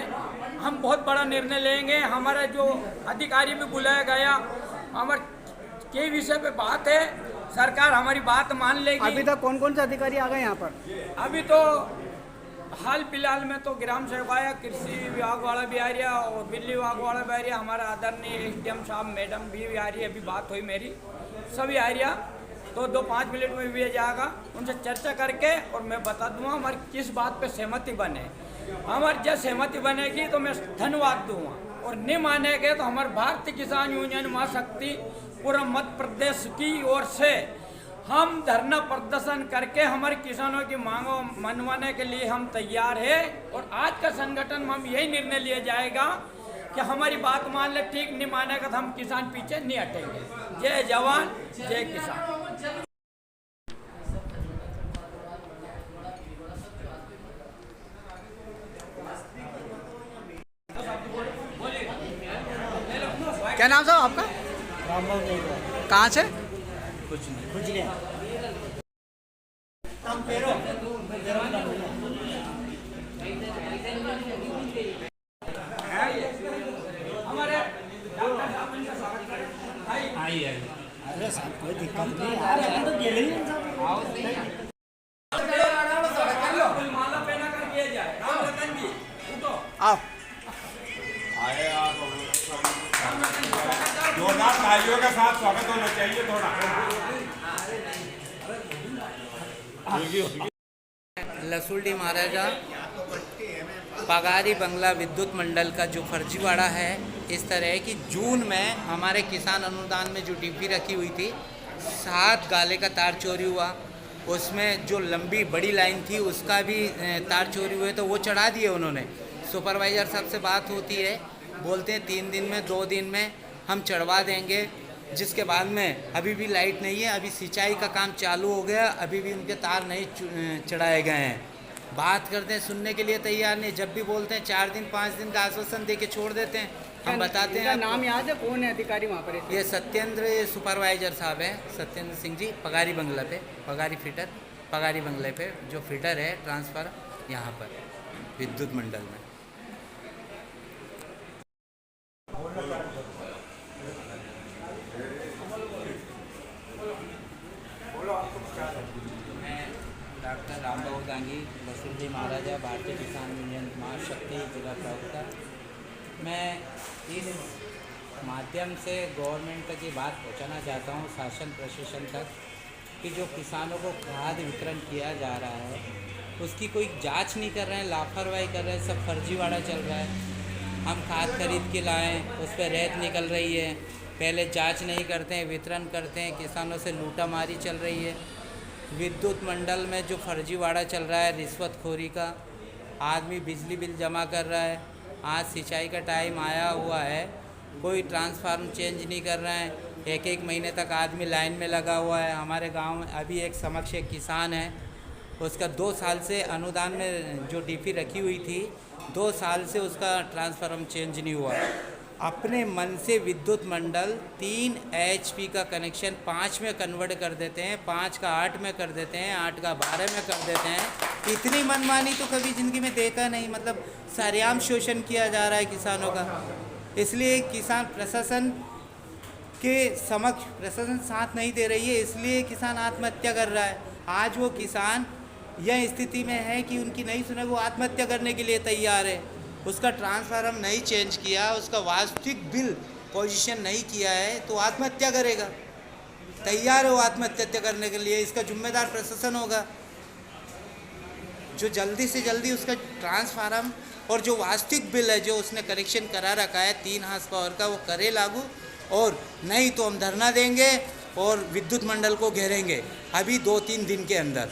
हम बहुत बड़ा निर्णय लेंगे। हमारा जो अधिकारी भी बुलाया गया, हमारे कई विषय पे बात है, सरकार हमारी बात मान लेगी। अभी तक कौन कौन से अधिकारी आ गए यहाँ पर? अभी तो हाल फिलहाल में तो ग्राम सेवक आया, कृषि विभाग वाला भी आ रहा और बिजली विभाग वाला भी आ रहा, हमारा आदरणीय एसडीएम साहब मैडम भी आ रही है, अभी बात हुई मेरी, सभी आ रहा। तो 2-5 मिनट में भी जाएगा, उनसे चर्चा करके और मैं बता दूंगा हमारी किस बात पे सहमति बने। हमारी जब सहमति बनेगी तो मैं धन्यवाद दूंगा, और नहीं मानेंगे तो हमारे भारतीय किसान यूनियन महाशक्ति पूरा मध्य प्रदेश की ओर से हम धरना प्रदर्शन करके हमारे किसानों की मांगों मनवाने के लिए हम तैयार है। और आज का संगठन में हम यही निर्णय लिया जाएगा कि हमारी बात मान ले, ठीक नहीं मानेगा तो हम किसान पीछे नहीं हटेंगे। जय जवान जय किसान। क्या नाम साहब आपका? कहाँ से? कुछ नहीं। अरे साहब कोई दिक्कत नहीं यार, हम तो गेले ही हैं सब। आओ आए आप जोरदार तालियों के साथ स्वागत होना चाहिए थोड़ा। लसूड़ी महाराजा पगारी बंगला विद्युत मंडल का जो फर्जीवाड़ा है इस तरह है कि जून में हमारे किसान अनुदान में जो डीपी रखी हुई थी 7 गाले का तार चोरी हुआ। उसमें जो लंबी बड़ी लाइन थी उसका भी तार चोरी हुए तो वो चढ़ा दिए उन्होंने। सुपरवाइज़र साहब से बात होती है, बोलते हैं 3 दिन में 2 दिन में हम चढ़वा देंगे, जिसके बाद में अभी भी लाइट नहीं है। अभी सिंचाई का काम चालू हो गया, अभी भी उनके तार नहीं चढ़ाए गए हैं। बात करते हैं, सुनने के लिए तैयार नहीं। जब भी बोलते हैं 4 दिन 5 दिन का आश्वासन दे के छोड़ देते हैं। हम बताते हैं। नाम याद है? कौन है अधिकारी वहाँ पर? ये सत्येंद्र, ये सुपरवाइजर साहब हैं, सत्येंद्र सिंह जी, पगारी बंगला पे, पगारी फिटर, पगारी बंगले पे जो फिटर है ट्रांसफ़र यहाँ पर विद्युत मंडल में। मैं डॉक्टर रामबाबू दांगी, लसूड़ी महाराजा, भारतीय किसान यूनियन महाशक्ति जिला प्रवक्ता। मैं इस माध्यम से गवर्नमेंट तक ये बात पहुंचाना चाहता हूं, शासन प्रशासन तक, कि जो किसानों को खाद वितरण किया जा रहा है उसकी कोई जांच नहीं कर रहे हैं, लापरवाही कर रहे हैं, सब फर्जीवाड़ा चल रहा है। हम खाद खरीद के लाएँ, उस पर रेत निकल रही है, पहले जांच नहीं करते हैं, वितरण करते हैं, किसानों से लूटामारी चल रही है। विद्युत मंडल में जो फर्जीवाड़ा चल रहा है रिश्वतखोरी का, आदमी बिजली बिल जमा कर रहा है। आज सिंचाई का टाइम आया हुआ है, कोई ट्रांसफार्म चेंज नहीं कर रहे हैं, 1-1 महीने तक आदमी लाइन में लगा हुआ है। हमारे गांव में अभी एक समक्ष एक किसान है, उसका 2 साल से अनुदान में जो डीपी रखी हुई थी 2 साल से उसका ट्रांसफार्म चेंज नहीं हुआ। अपने मन से विद्युत मंडल 3 HP का कनेक्शन 5 में कन्वर्ट कर देते हैं, 5 का 8 में कर देते हैं, 8 का 12 में कर देते हैं। इतनी मनमानी तो कभी ज़िंदगी में देखा नहीं। मतलब सरेआम शोषण किया जा रहा है किसानों का। इसलिए किसान प्रशासन के समक्ष प्रशासन साथ नहीं दे रही है, इसलिए किसान आत्महत्या कर रहा है। आज वो किसान यह स्थिति में है कि उनकी नहीं सुने, वो आत्महत्या करने के लिए तैयार है। उसका ट्रांसफार्म नहीं चेंज किया, उसका वास्तविक बिल पोजीशन नहीं किया है तो आत्महत्या करेगा। तैयार है वो आत्महत्या करने के लिए। इसका जिम्मेदार प्रशासन होगा, जो जल्दी से जल्दी उसका ट्रांसफार्म और जो वास्तविक बिल है जो उसने कनेक्शन करा रखा है 3 हार्स पावर का, वो करे लागू। और नहीं तो हम धरना देंगे और विद्युत मंडल को घेरेंगे अभी 2-3 दिन के अंदर।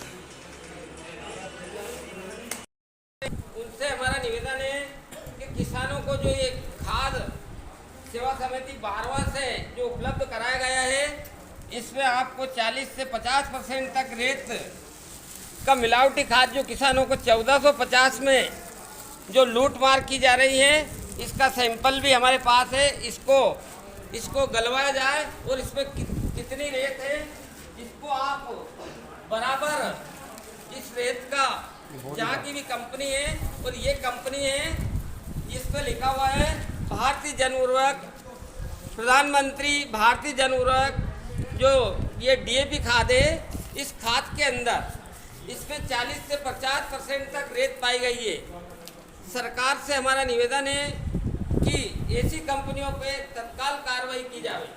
उनसे हमारा निवेदन है कि किसानों को जो ये खाद सेवा समिति 12वां से जो उपलब्ध कराया गया है, इसमें आपको 40 से 50% तक रेत का मिलावटी खाद जो किसानों को 1450 में जो लूट मार की जा रही है, इसका सैंपल भी हमारे पास है। इसको गलवाया जाए और इसमें कितनी रेत है इसको आप बराबर इस रेत का जहाँ की भी कंपनी है, और ये कंपनी है, इस पर लिखा हुआ है भारतीय जन उर्वरक, प्रधानमंत्री भारतीय जन उर्वरक। जो ये DAP खाद है, इस खाद के अंदर इसमें 40 से 50% तक रेत पाई गई है। सरकार से हमारा निवेदन है कि ऐसी कंपनियों पे तत्काल कार्रवाई की जाए।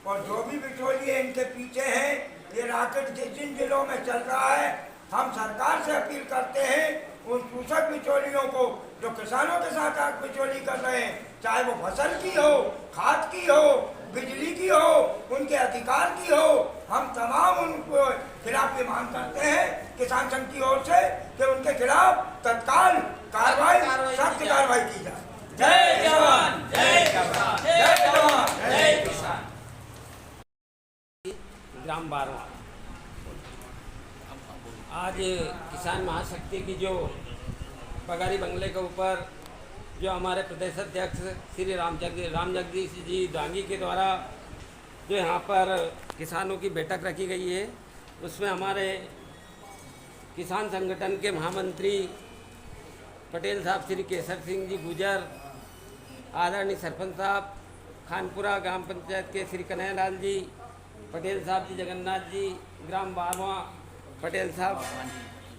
और जो भी बिचौलिए इनके पीछे हैं, ये राकेट जिन जिलों में चल रहा है, हम सरकार से अपील करते हैं उन चूसक बिचौलियों को जो किसानों के साथ आज बिचौली कर रहे हैं, चाहे वो फसल की हो, खाद की हो, बिजली की हो, उनके अधिकार की हो, हम तमाम उनको खिलाफ ये मांग करते हैं किसान संघ की ओर से कि उनके खिलाफ तत्काल कार्रवाई, सख्त कार्रवाई की जाए। जय जवान जय किसान, जय जवान जय किसान। ग्राम बारवा आज किसान महाशक्ति की जो पगारी बंगले के ऊपर जो हमारे प्रदेश अध्यक्ष श्री राम जगदीश जी दांगी के द्वारा जो यहाँ पर किसानों की बैठक रखी गई है, उसमें हमारे किसान संगठन के महामंत्री पटेल साहब श्री केसर सिंह जी गुजर, आदरणीय सरपंच साहब खानपुरा ग्राम पंचायत के श्री कन्हैयालाल जी, पटेल साहब जी जगन्नाथ जी, ग्राम बारवा पटेल साहब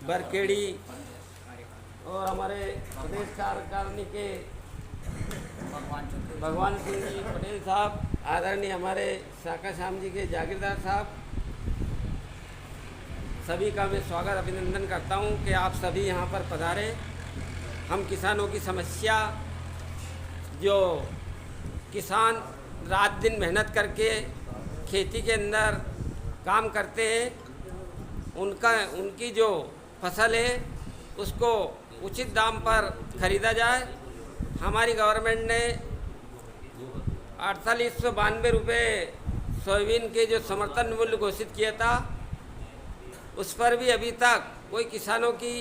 बरकेड़ी, और हमारे प्रदेश कार्यकारिणी के भगवान सिंह जी पटेल साहब, आदरणीय हमारे शाका श्याम जी के जागीरदार साहब, सभी का मैं स्वागत अभिनंदन करता हूं कि आप सभी यहां पर पधारे। हम किसानों की समस्या, जो किसान रात दिन मेहनत करके खेती के अंदर काम करते हैं, उनकी जो फसल है उसको उचित दाम पर ख़रीदा जाए। हमारी गवर्नमेंट ने 4892 रुपये सोयाबीन के जो समर्थन मूल्य घोषित किया था, उस पर भी अभी तक कोई किसानों की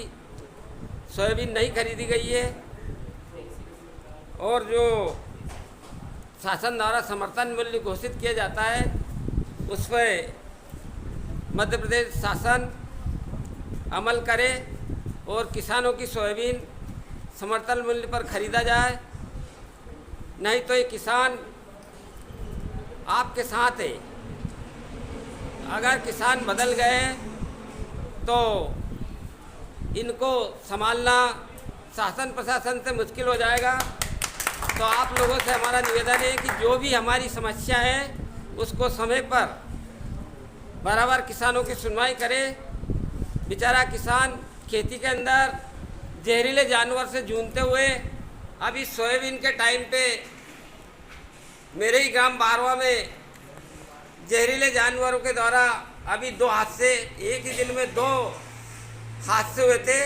सोयाबीन नहीं खरीदी गई है। और जो शासन द्वारा समर्थन मूल्य घोषित किया जाता है, उस पर मध्य प्रदेश शासन अमल करे और किसानों की सोयाबीन समर्थन मूल्य पर खरीदा जाए। नहीं तो ये किसान आपके साथ है। अगर किसान बदल गए तो इनको संभालना शासन प्रशासन से मुश्किल हो जाएगा। तो आप लोगों से हमारा निवेदन है कि जो भी हमारी समस्या है उसको समय पर बराबर किसानों की सुनवाई करें। बेचारा किसान खेती के अंदर जहरीले जानवर से जूझते हुए अभी सोयाबीन के टाइम पे मेरे ही ग्राम बारवा में जहरीले जानवरों के द्वारा अभी 2 हादसे, एक ही दिन में 2 हादसे हुए थे।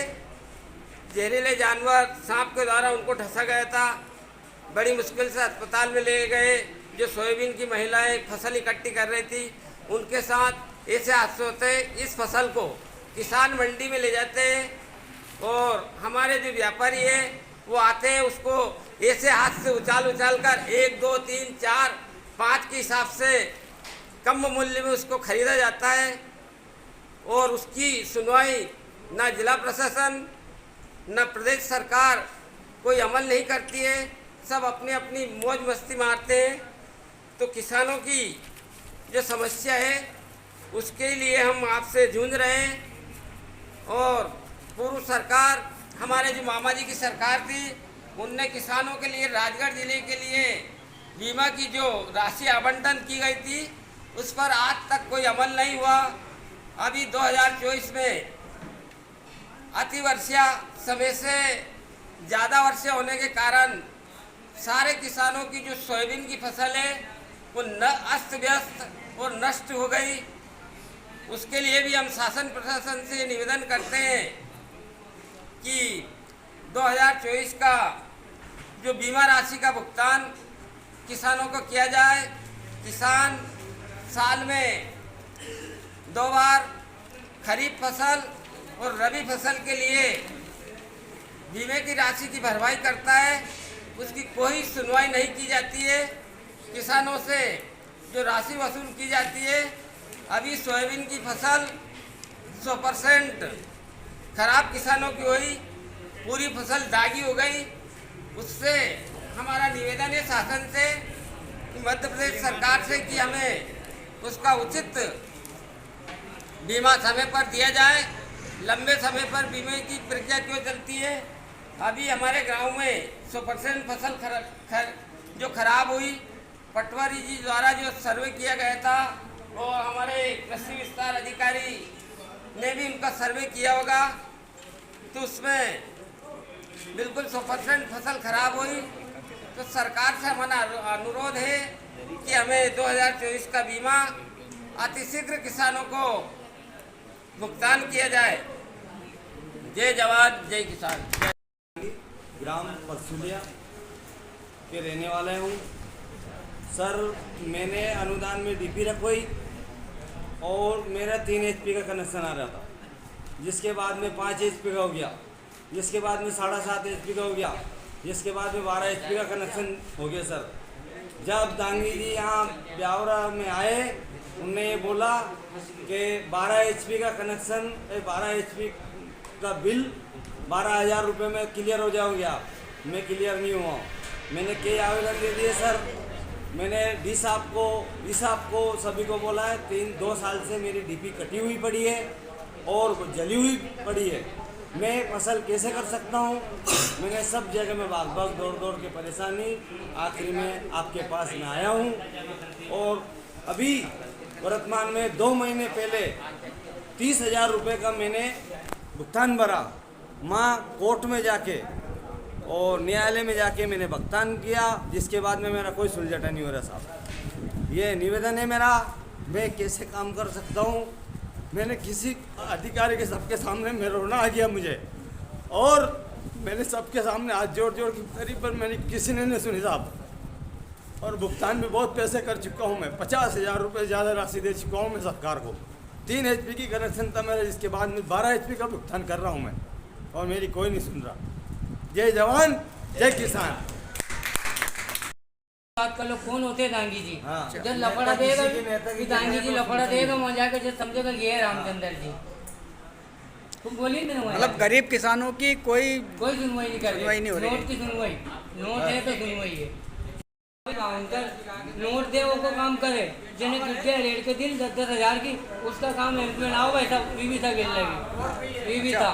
जहरीले जानवर सांप के द्वारा उनको ढसा गया था। बड़ी मुश्किल से अस्पताल में ले गए। जो सोयाबीन की महिलाएं फसल इकट्ठी कर रही थी, उनके साथ ऐसे हादसे होते। इस फसल को किसान मंडी में ले जाते हैं और हमारे जो व्यापारी है वो आते हैं, उसको ऐसे हाथ से उछाल कर 1, 2, 3, 4, 5 के हिसाब से कम मूल्य में उसको खरीदा जाता है। और उसकी सुनवाई ना जिला प्रशासन न प्रदेश सरकार कोई अमल नहीं करती है। सब अपनी अपनी मौज मस्ती मारते हैं। तो किसानों की जो समस्या है उसके लिए हम आपसे जूझ रहे हैं। और पूर्व सरकार, हमारे जो मामा जी की सरकार थी, उनने किसानों के लिए राजगढ़ जिले के लिए बीमा की जो राशि आवंटन की गई थी, उस पर आज तक कोई अमल नहीं हुआ। अभी 2024 में अतिवर्षा समय से ज़्यादा वर्षा होने के कारण सारे किसानों की जो सोयाबीन की फसल है वो अस्त व्यस्त और नष्ट हो गई। उसके लिए भी हम शासन प्रशासन से निवेदन करते हैं कि 2024 का जो बीमा राशि का भुगतान किसानों को किया जाए। किसान साल में 2 बार खरीफ फसल और रबी फसल के लिए बीमे की राशि की भरपाई करता है, उसकी कोई सुनवाई नहीं की जाती है। किसानों से जो राशि वसूल की जाती है, अभी सोयाबीन की फसल 100% खराब किसानों की हुई, पूरी फसल दागी हो गई। उससे हमारा निवेदन है शासन से कि मध्य प्रदेश सरकार से कि हमें उसका उचित बीमा समय पर दिया जाए। लंबे समय पर बीमे की प्रक्रिया क्यों चलती है? अभी हमारे गांव में 100% फसल जो खराब हुई, पटवारी जी द्वारा जो सर्वे किया गया था और हमारे कृषि विस्तार अधिकारी ने भी उनका सर्वे किया होगा, तो उसमें बिल्कुल 100% फसल खराब हुई। तो सरकार से हमारा अनुरोध है कि हमें 2024 का बीमा अतिशीघ्र किसानों को भुगतान किया जाए। जय जवान जय किसान। ग्राम परसुलिया के रहने वाले हूँ सर। मैंने अनुदान में डीपी रखवाई और मेरा 3 HP का कनेक्शन आ रहा था, जिसके बाद में 5 HP का हो गया, जिसके बाद में 7.5 HP का हो गया, जिसके बाद में 12 HP का कनेक्शन हो गया सर। जब दांगी जी यहाँ ब्यावरा में आए, उन्होंने ये बोला कि 12 HP का कनेक्शन 12 HP का बिल 12,000 रुपये में क्लियर हो जाओगे आप। मैं क्लियर नहीं हुआ हूँ। मैंने कई आवेदन दे दिए सर। मैंने डी साहब को सभी को बोला है। 2 साल से मेरी डीपी कटी हुई पड़ी है और जली हुई पड़ी है। मैं फसल कैसे कर सकता हूँ? मैंने सब जगह में भाग दौड़ के परेशानी, आखिरी में आपके पास में आया हूँ। और अभी वर्तमान में 2 महीने पहले 30,000 रुपये का मैंने भुगतान भरा। कोर्ट में जाके और न्यायालय में जाके मैंने भुगतान किया, जिसके बाद में मेरा कोई सुलझटा नहीं हो रहा साहब। ये निवेदन है मेरा, मैं कैसे काम कर सकता हूँ? मैंने किसी अधिकारी के सबके सामने में रोना आ गया मुझे, और मैंने सबके सामने हाथ जोड़ के करीब पर मैंने किसी ने नहीं सुनी साहब। और भुगतान भी बहुत पैसे कर चुका हूँ मैं। 50,000 रुपये ज़्यादा राशि दे चुका हूँ मैं सरकार को। 3 HP की कनेक्शन था मेरा, जिसके बाद में 12 HP का भुगतान कर रहा हूँ मैं, और मेरी कोई नहीं सुन रहा। जय जवान जय किसान। बात कर लो कौन होते हैं दांगी जी? हाँ। जब लफड़ा देगा कि दांगी जी लफड़ा देगा, वहाँ जाकर जब समझेगा ये है रामचंद्र जी। तुम बोली नहीं, मतलब गरीब किसानों की कोई सुनवाई नहीं कर रही। सुनवाई नहीं हो रही। नोट की सुनवाई, नोट है तो सुनवाई है। नोट दे वो को काम करे, जिन्हें गिरते रेट के दिन 10-10 हज़ार की, उसका काम एमपी में ना हो, वैसा बीवी था गिर लगी। बीवी था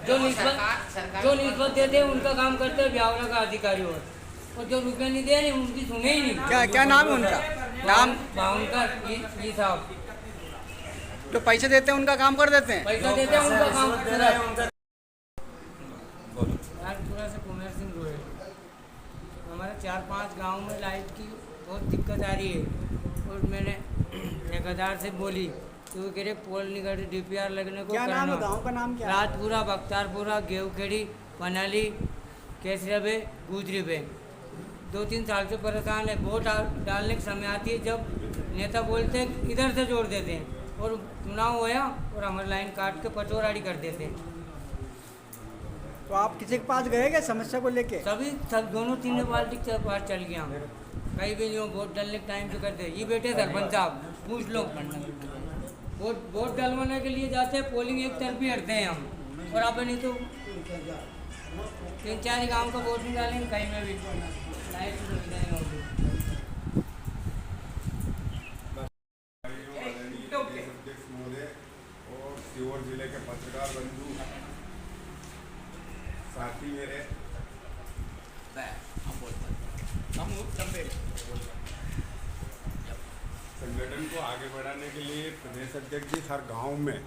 जो निस्बत देते हैं उनका काम करते हैं ब्यावरा का अधिकारी, और जो रुपये नहीं दे रहे उनकी सुने ही नहीं। क्या नाम है उनका? नाम भावनकर ये साहब। जो पैसे देते हैं उनका काम कर देते हैं। पैसा देते हैं उनका काम राजपुरा से कुमार सिंह रोए। हमारे 4-5 गांव में लाइट की बहुत दिक्कत आ रही है, और मैंने ठेकेदार से बोली तो कह रहे पोल निकल DPR लगने को। क्या नाम है गाँव का? नाम क्या? राजपुरा, बख्तारपुरा, गेवखेड़ी, पनाली, केसरिया बे, गुजरी बे। 2-3 साल से परेशान है। वोट डालने की समय आती है जब नेता बोलते हैं इधर से जोड़ देते हैं, और चुनाव होया और हमारी लाइन काट के पचोराड़ी कर देते हैं। तो आप किसी के पास गए क्या समस्या को लेके? सब दोनों तीनों पार्टी के पास चल गया। कहीं भी नहीं हो, वोट डालने के टाइम पे करते। ये बेटे सरपंच साहब पूछ लो, वोट डलवाने के लिए जाते हैं, पोलिंग एक तरफ ही हटते हैं हम, और आप नहीं तो 3-4 गाँव का वोट नहीं डालेंगे कहीं में भी। लाइट की सुविधा नहीं होगी। और सीहोर जिले के पत्रकार बंधु साथी मेरे, संगठन को आगे बढ़ाने के लिए प्रदेश अध्यक्ष जी हर गांव में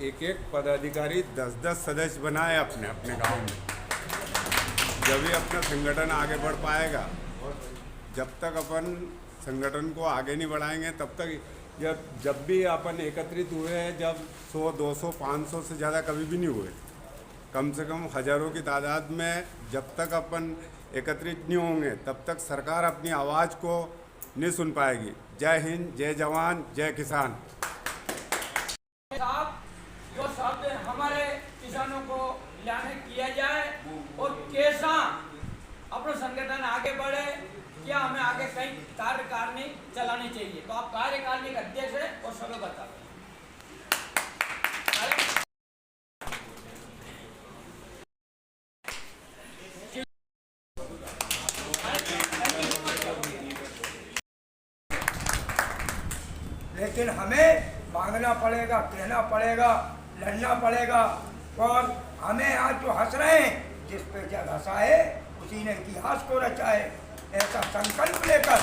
एक पदाधिकारी 10-10 सदस्य बनाए अपने गांव में। जब भी अपना संगठन आगे बढ़ पाएगा। जब तक अपन संगठन को आगे नहीं बढ़ाएंगे तब तक, जब भी अपन एकत्रित हुए हैं, जब 100, 200, 500 से ज़्यादा कभी भी नहीं हुए, कम से कम हज़ारों की तादाद में जब तक अपन एकत्रित नहीं होंगे तब तक सरकार अपनी आवाज़ को नहीं सुन पाएगी। जय हिंद, जय जवान, जय किसान। जो शब्द हमारे किसानों को लाने किया जाए, और कैसा अपना संगठन आगे बढ़े, क्या हमें आगे कई कार्यकारिणी चलानी चाहिए। तो आप कार्यकारिणी के अध्यक्ष है और सब बता रहे। लेकिन हमें मांगना पड़ेगा, कहना पड़ेगा, लड़ना पड़ेगा। और हमें आज जो हंस रहे हैं, जिस पे जग हंसा है उसी ने इतिहास को रचा है। ऐसा संकल्प लेकर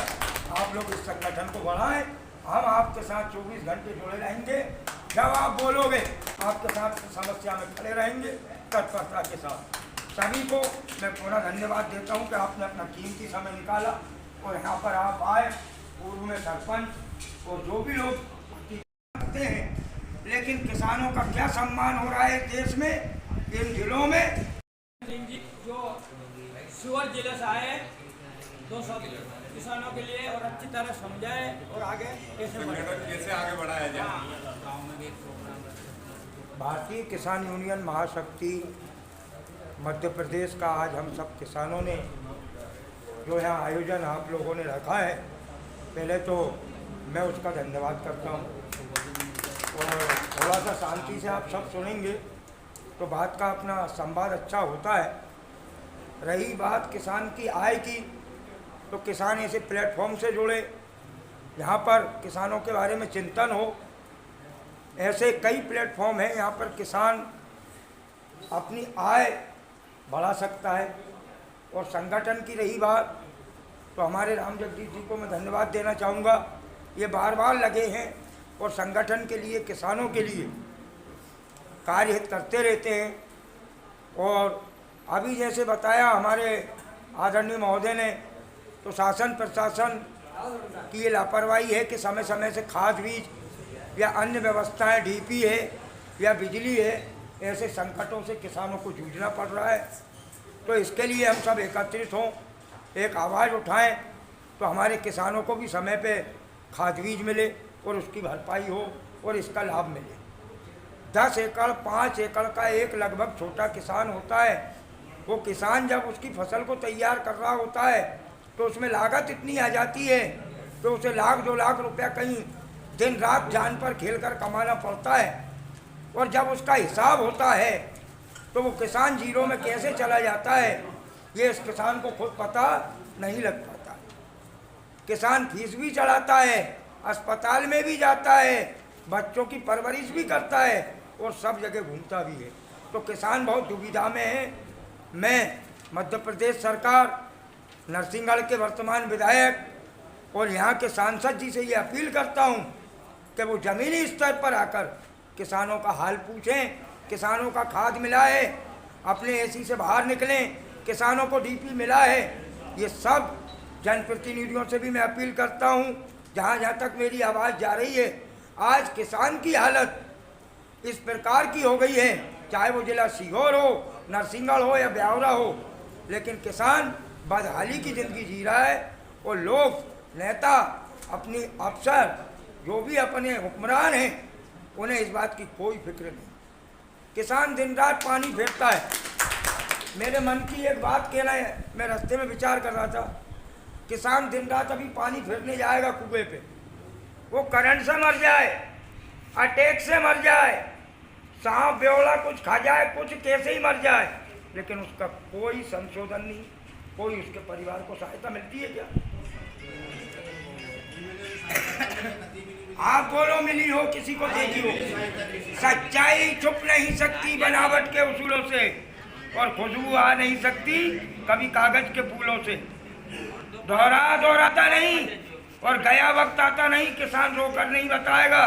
आप लोग इस संगठन को बढ़ाएं। हम आपके साथ 24 घंटे जुड़े रहेंगे। जब आप बोलोगे आपके साथ समस्या में खड़े रहेंगे तत्परता के साथ। सभी को मैं पूरा धन्यवाद देता हूं कि आपने अपना कीमती समय निकाला और यहाँ पर आप आए। पूर्व में सरपंच और जो भी लोग करते हैं, लेकिन किसानों का क्या सम्मान हो रहा है देश में, इन जिलों में। जो सीहोर जिले से आए, 2 शब्द किसानों के लिए और अच्छी तरह समझाए और आगे कैसे आगे बढ़ाया जाए। भारतीय किसान यूनियन महाशक्ति मध्य प्रदेश का आज हम सब किसानों ने जो यहाँ आयोजन आप लोगों ने रखा है, पहले तो मैं उसका धन्यवाद करता हूँ। और थोड़ा सा शांति से आप सब सुनेंगे तो बात का अपना संवाद अच्छा होता है। रही बात किसान की आय की, तो किसान ऐसे प्लेटफॉर्म से जुड़े यहाँ पर किसानों के बारे में चिंतन हो। ऐसे कई प्लेटफॉर्म हैं यहाँ पर किसान अपनी आय बढ़ा सकता है। और संगठन की रही बात, तो हमारे राम जगदीश जी को मैं धन्यवाद देना चाहूँगा। ये बार बार लगे हैं और संगठन के लिए, किसानों के लिए कार्य करते रहते हैं। और अभी जैसे बताया हमारे आदरणीय महोदय ने, तो शासन प्रशासन की ये लापरवाही है कि समय समय से खाद बीज या अन्य व्यवस्थाएं, डीपी है या बिजली है, ऐसे संकटों से किसानों को जूझना पड़ रहा है। तो इसके लिए हम सब एकत्रित हों, एक आवाज़ उठाएं, तो हमारे किसानों को भी समय पे खाद बीज मिले और उसकी भरपाई हो और इसका लाभ मिले। 10 एकड़ 5 एकड़ का एक लगभग छोटा किसान होता है, वो किसान जब उसकी फसल को तैयार कर रहा होता है तो उसमें लागत इतनी आ जाती है तो उसे 1-2 लाख रुपया कहीं दिन रात जान पर खेलकर कमाना पड़ता है। और जब उसका हिसाब होता है तो वो किसान जीरो में कैसे चला जाता है, ये इस किसान को खुद पता नहीं लग पाता। किसान फीस भी चढ़ाता है, अस्पताल में भी जाता है, बच्चों की परवरिश भी करता है और सब जगह घूमता भी है। तो किसान बहुत दुविधा में है। मैं मध्य प्रदेश सरकार, नरसिंहगढ़ के वर्तमान विधायक और यहाँ के सांसद जी से ये अपील करता हूँ कि वो ज़मीनी स्तर पर आकर किसानों का हाल पूछें, किसानों का खाद मिला है, अपने एसी से बाहर निकलें, किसानों को डीपी मिला है। ये सब जनप्रतिनिधियों से भी मैं अपील करता हूँ, जहाँ जहाँ तक मेरी आवाज़ जा रही है। आज किसान की हालत इस प्रकार की हो गई है, चाहे वो जिला सीहोर हो, नरसिंहगढ़ हो या ब्यावरा हो, लेकिन किसान बदहाली की ज़िंदगी जी रहा है। और लोग, नेता, अपनी अफसर, जो भी अपने हुक्मरान हैं, उन्हें इस बात की कोई फिक्र नहीं। किसान दिन रात पानी फेरता है। मेरे मन की एक बात कहना है, मैं रास्ते में विचार कर रहा था, किसान दिन रात अभी पानी फेरने जाएगा कुएं पे, वो करंट से मर जाए, अटैक से मर जाए, सांप बेवड़ा कुछ खा जाए, कुछ कैसे ही मर जाए, लेकिन उसका कोई संशोधन नहीं, कोई उसके परिवार को सहायता मिलती है क्या? आप बोलो मिली हो, किसी को देखी हो। सच्चाई छुप नहीं सकती बनावट के उसूलों से, और खुशबू आ नहीं सकती कभी कागज के फूलों से। दोहराता नहीं और गया वक्त आता नहीं, किसान रोकर नहीं बताएगा।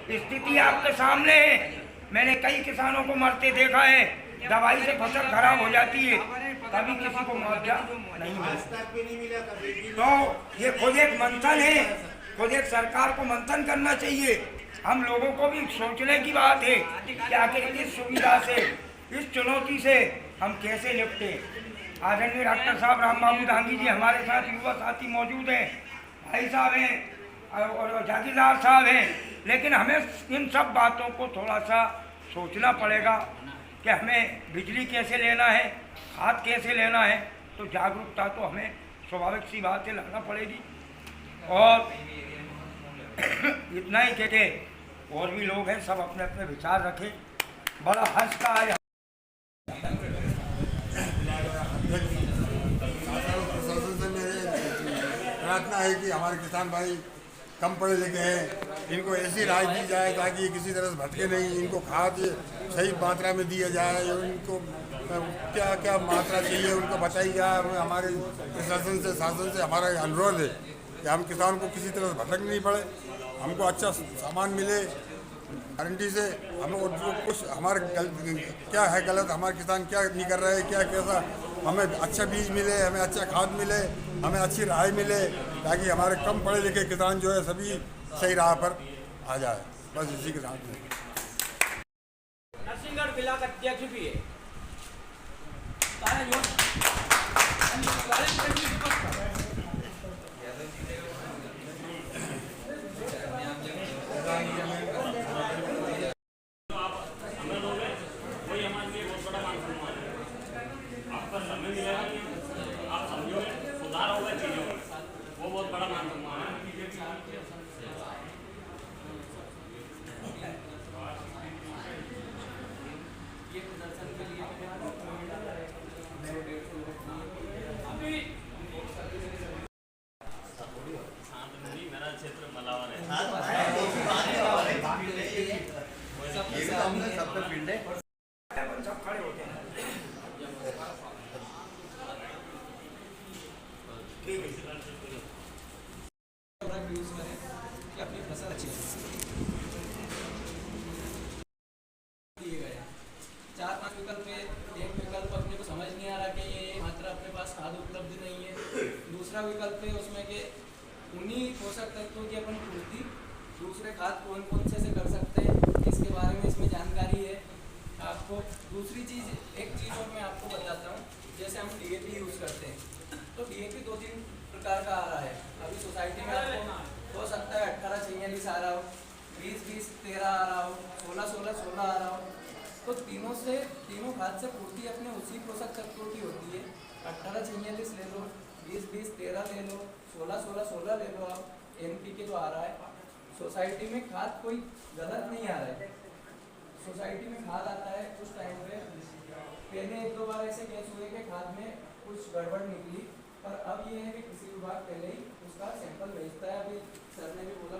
स्थिति आपके सामने है। मैंने कई किसानों को मरते देखा है, दवाई से फसल खराब हो जाती है, कभी किसी को मुआवजा नहीं मिलता। तो ये खुद एक मंथन है, खुद एक सरकार को मंथन करना चाहिए। हम लोगों को भी सोचने की बात है कि आखिर इस सुविधा से, इस चुनौती से हम कैसे निपटे। आदरणीय डॉक्टर साहब राम बाबू दांगी जी हमारे साथ युवा साथी मौजूद हैं, भाई साहब हैं और जागीरदार साहब हैं, लेकिन हमें इन सब बातों को थोड़ा सा सोचना पड़ेगा कि हमें बिजली कैसे लेना है, खाद कैसे लेना है। तो जागरूकता तो हमें स्वाभाविक सी बात है लाना पड़ेगी। और इतना ही कह के, और भी लोग हैं, सब अपने अपने विचार रखें। बड़ा हर्ष का आज प्रशासन से मेरे प्रार्थना है कि हमारे किसान भाई कम पढ़े लिखे हैं, इनको ऐसी राय दी जाए ताकि ये किसी तरह से भटके नहीं, इनको खाद सही मात्रा में दिया जाए, इनको क्या क्या मात्रा चाहिए उनको बताई जाए। हमारे प्रशासन से, शासन से हमारा अनुरोध है कि हम किसान को किसी तरह से भटकने नहीं पड़े, हमको अच्छा सामान मिले गारंटी से। हम लोग जो कुछ हमारे क्या है गलत, हमारे किसान क्या नहीं कर रहे हैं, क्या कैसा, हमें अच्छा बीज मिले, हमें अच्छा खाद मिले, हमें अच्छी राय मिले, ताकि हमारे कम पढ़े लिखे किसान जो है सभी सही राह पर आ जाए। बस इसी के साथ में नरसिंहगढ़ ब्लॉक अध्यक्ष भी है। ये सब खड़े होते हैं। अपनी फसल अच्छी दिए गए 4-5 विकल्प में एक विकल्प अपने को समझ नहीं आ रहा कि ये मात्रा अपने पास खाद उपलब्ध नहीं है। दूसरा विकल्प है उसमें कि उन्हीं पोषक तत्वों की अपन पूर्ति दूसरे खाद कौन कौन से कर सकते हैं, इसके बारे में इसमें जानकारी है आपको। दूसरी चीज़, एक चीज़ और मैं आपको बताता हूँ, जैसे हम DAP यूज़ करते हैं तो DAP 2-3 प्रकार का आ रहा है। अभी सोसाइटी में आपको हो सकता है 18-46 आ रहा हो, 20-20-13 आ रहा हो, 16-16-16 आ रहा हो। तो तीनों खाद से पूर्ति अपने उसी पोषक तत्वों की होती है। 18-46 ले लो, 20-20-13 ले लो, 16-16-16 ले लो आप। NPK जो आ रहा है सोसाइटी में खाद कोई गलत नहीं आ रहा है। सोसाइटी में खाद आता है उस टाइम पे पहले 1-2 बार ऐसे केस हुए कि खाद में कुछ गड़बड़ निकली, पर अब ये है कि कृषि विभाग पहले ही उसका सैंपल भेजता है। अभी सर ने भी बोला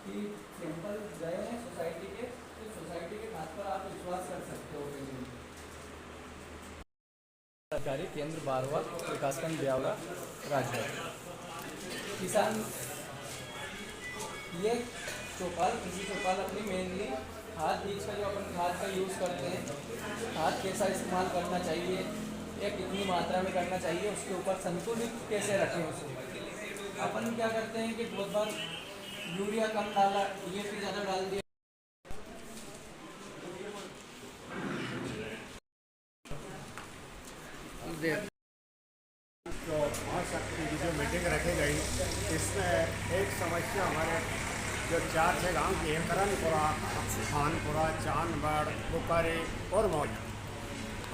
कि सैंपल गए हैं सोसाइटी के, तो सोसाइटी के खाद पर आप विश्वास कर सकते हो। सरकारी केंद्र बारवा विकासखंड ब्यावरा राज्य किसान ये चौपाल कृषि चौपाल अपनी मेनली खाद बीज का जो अपन खाद का यूज़ करते हैं, खाद कैसा इस्तेमाल करना चाहिए या कितनी मात्रा में करना चाहिए, उसके ऊपर संतुलित कैसे रखें उसको। अपन क्या करते हैं कि बहुत बार यूरिया कम डाला, DAP ज़्यादा डाल दिया। तो 5 अक्टूबर की जो मीटिंग रखी गई, इसमें एक समस्या हमारे जो 4-6 गांव की है, करनपुरा, खानपुरा, चांदबड़, बुकारी और मौजा।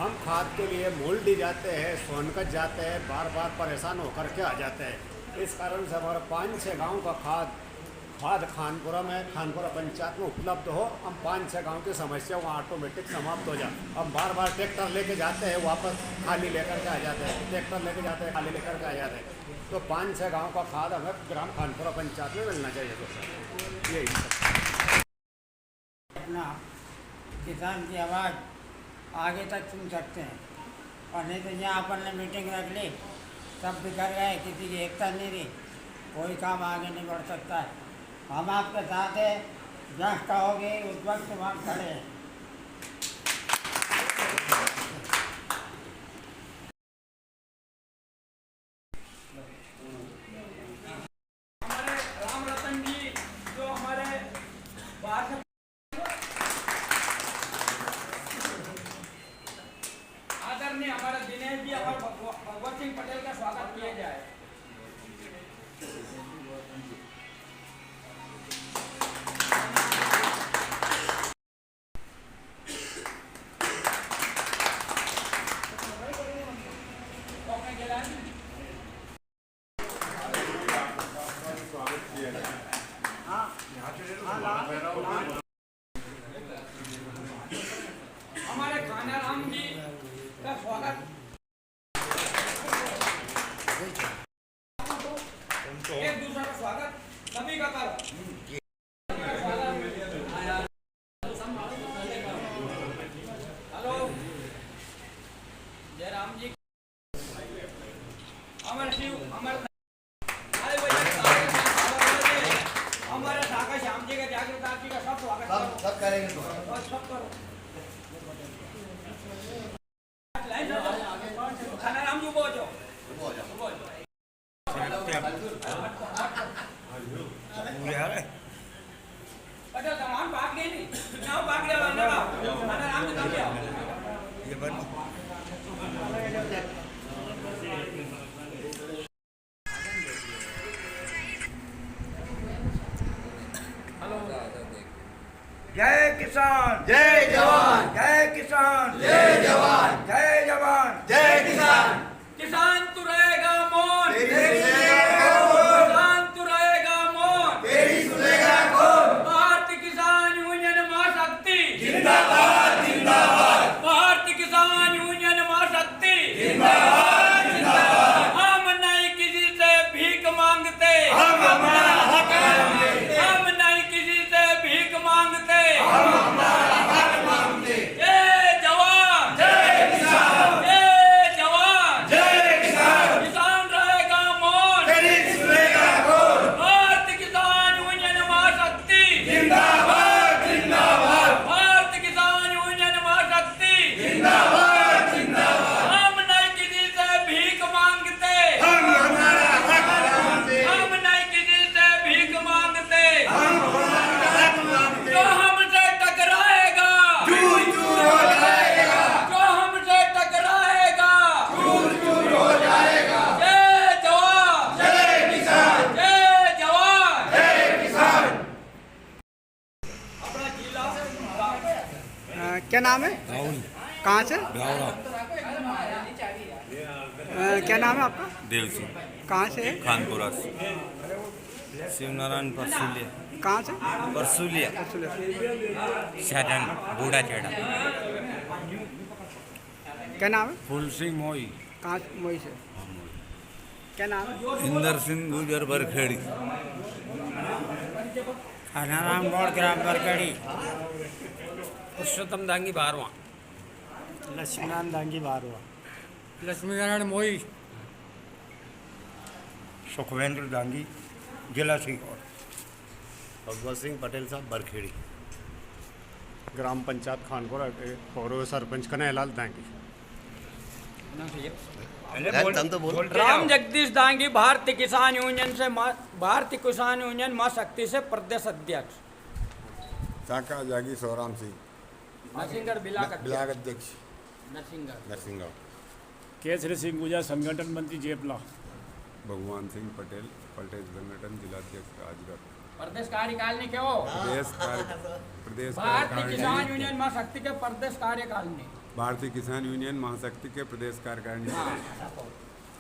हम खाद के लिए मूलडी जाते हैं, सोनकत जाते हैं, बार बार परेशान होकर के आ जाते हैं। इस कारण से हमारा 5-6 गाँव का खाद खानपुरा में, खानपुरा पंचायत में उपलब्ध हो, हम 5-6 गांव की समस्या वहाँ ऑटोमेटिक समाप्त हो जाए। अब बार बार ट्रैक्टर लेके जाते हैं, वापस खाली लेकर के आ जाते हैं, ट्रैक्टर लेके जाते हैं, खाली लेकर के आ जाते हैं। तो 5-6 गांव का खाद हमें ग्राम खानपुरा पंचायत में मिलना चाहिए। तो यही अपना किसान की आवाज़ आगे तक सुन सकते हैं, और नहीं तो यहाँ अपन ने मीटिंग रख ली, सब बिखर गए, किसी की एकता नहीं रही, कोई काम आगे नहीं बढ़ सकता है। हम आपके साथ हैं, जहाँ कहोगे उस वक्त वहाँ खड़े हैं। हमारे राम रतन जी जो हमारे बाहर आदरणीय हमारे दिनेश जी और भगवत सिंह पटेल का स्वागत किया जाए। हमारे खानाराम जी का स्वागत एक दूसरे का स्वागत सभी का करो। हेलो जयराम जी, अमर शिव, अमर हमारे ढाका श्याम जी का, जागृत जी का सब स्वागत सब करेंगे, सब करो। खानाराम जी बोल जाओ, अच्छा तमाम भाग गए नहीं ना, भाग गया ना, खानाराम जी कब आओ ये बन जय किसान जय जवान, जय किसान जय जवान, जय जवान जय किसान। किसान तू रहेगा मौन, किसान तू रहेगा मौन, तेरी सुनेगा कौन। भारतीय किसान यूनियन महाशक्ति जिंदाबाद जिंदाबाद, भारतीय किसान यूनियन महाशक्ति जिंदाबाद जिंदाबाद। हम नहीं किसी से भीख मांगते, हम अपना क्या नाम है? राहुल। कहाँ से? ब्यावरा। क्या नाम है आपका? देव सिंह। कहाँ से? खानपुरा से। शिवनारायण परसुलिया। कहाँ से? परसुलिया। शाहजहान बूढ़ा चेड़ा। क्या नाम है? फूल सिंह मोई। कहाँ मोई से? क्या नाम है? इंदर सिंह गुजर बरखेड़ी। हरनारायण गौड़ ग्राम बरखेड़ी। पुरुषोत्तम दांगी 12वां। लक्ष्मीनारायण दांगी 12वां। लक्ष्मीनारायण मोई। सुखवेंद्र दांगी जिला सीहोर। भगवत सिंह पटेल साहब बरखेड़ी। ग्राम पंचायत खानपुरा पौरो सरपंच कन्हैयालाल दांगी। राम जगदीश दांगी भारतीय किसान यूनियन से भारतीय किसान यूनियन मां शक्ति से प्रदेश अध्यक्ष। चाका जागी सोराम सिंह। नरसिंहगढ़ बिलाग अध्यक्ष। नरसिंहगढ़। केसरी सिंह गुजर संगठन मंत्री जेपला। भगवान सिंह पटेल पटेल संगठन जिलाध्यक्ष राजगढ़। प्रदेश कार्यकारिणी क्यों? प्रदेश भारतीय किसान यूनियन मां शक्ति के प्रदेश कार्यकारिणी। भारतीय किसान यूनियन महाशक्ति के प्रदेश कार्यकारिणी।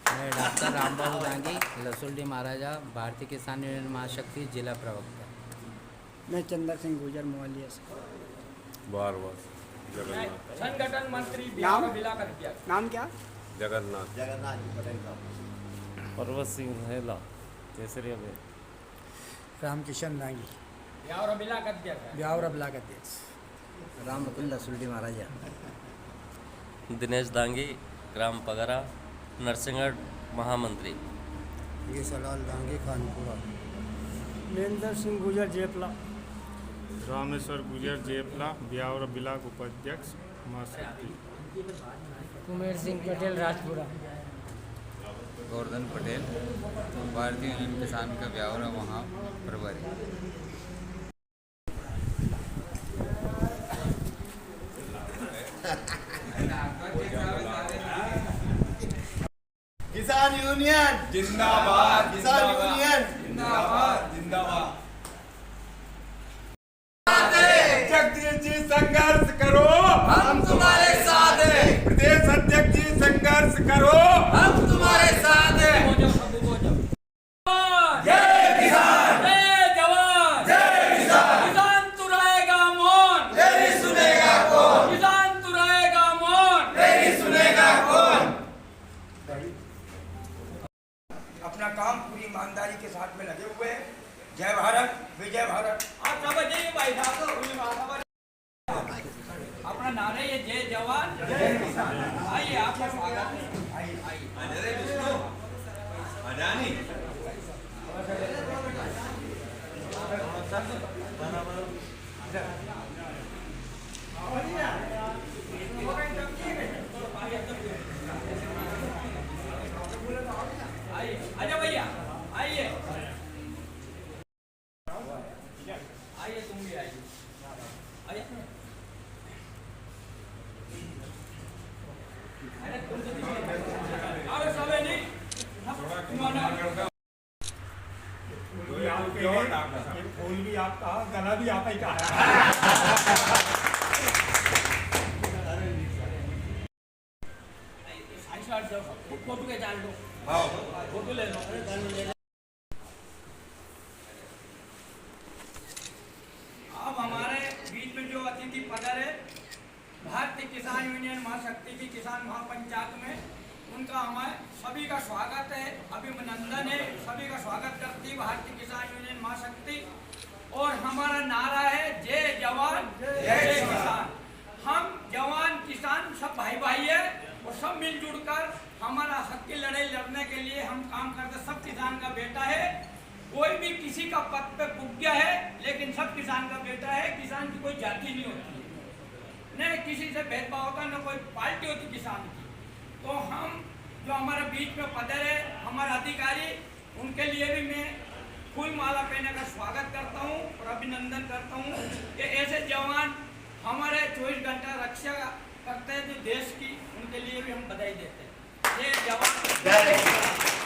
मैं डॉक्टर रामबाबू दांगी लसुल्डी महाराजा भारतीय किसान यूनियन महाशक्ति जिला प्रवक्ता। मैं चंदर सिंह गुजर मोहलिया से। संगठन मंत्री नाम क्या? जगन्नाथ। पर्वत सिंह हेला केसरिया में। रामकिशन दांगी ब्यावरा ब्लाक अध्यक्ष। राम रतन लसुल्डी महाराजा। दिनेश दांगी ग्राम पगरा नरसिंहगढ़ महामंत्री। ये सलाल दांगी खानपुरा। महेंद्र सिंह गुजर जेपला। रामेश्वर गुजर जेपला ब्यावरा ब्लाक उपाध्यक्ष महाशक्ति। कुमेर सिंह पटेल राजपुरा। गोवर्धन पटेल भारतीय यूनियन किसान का ब्यावरा वहाँ प्रभारी। किसान यूनियन जिंदाबाद। किसान यूनियन जिंदाबाद जिंदाबाद। जगदीश जी संघर्ष करो हम तुम्हारे साथ हैं। प्रदेश अध्यक्ष जी संघर्ष करो हम तुम्हारे साथ हैं। जय किसान, जय जवान, जय किसान। किसान तुराएगा मौन, तेरी सुनेगा कौन? किसान तुराएगा मौन, तेरी सुनेगा कौन? अपना काम पूरी ईमानदारी के साथ में लगे हुए हैं। जय भारत, विजय भारत। आप सब जाइए भाई साहब। अपना नारे ये जय जवान जय किसान। आइए आपका स्वागत है। आइए आजा भैया आइए आइए तुम भी आइए आइए। अरे सबे नहीं फूल भी आपका गला भी आप ही का है। फोटो के जान लो। फोटो ले लो। अब हमारे बीच में जो अतिथि पधारे है भारतीय किसान यूनियन महाशक्ति की किसान महापंचायत में, उनका हमारे सभी का स्वागत है, अभिनंदन है। सभी का स्वागत करती भारतीय किसान यूनियन महाशक्ति। और हमारा नारा है जय जवान जय किसान। हम जवान किसान सब भाई भाई है और सब मिलजुल कर हमारा हक की लड़ाई लड़ने के लिए हम काम करते। सब किसान का बेटा है, कोई भी किसी का पद पे पुग गया है, लेकिन सब किसान का बेटा है। किसान की कोई जाति नहीं होती है, न किसी से भेदभाव होता, न कोई पार्टी होती किसान की। तो हम जो हमारे बीच में पधारे है हमारे अधिकारी, उनके लिए भी मैं फूल माला पहने का स्वागत करता हूँ और अभिनंदन करता हूँ कि ऐसे जवान हमारे 24 घंटा रक्षा करते हैं जो देश की, उनके लिए भी हम बधाई देते हैं। जय जवान।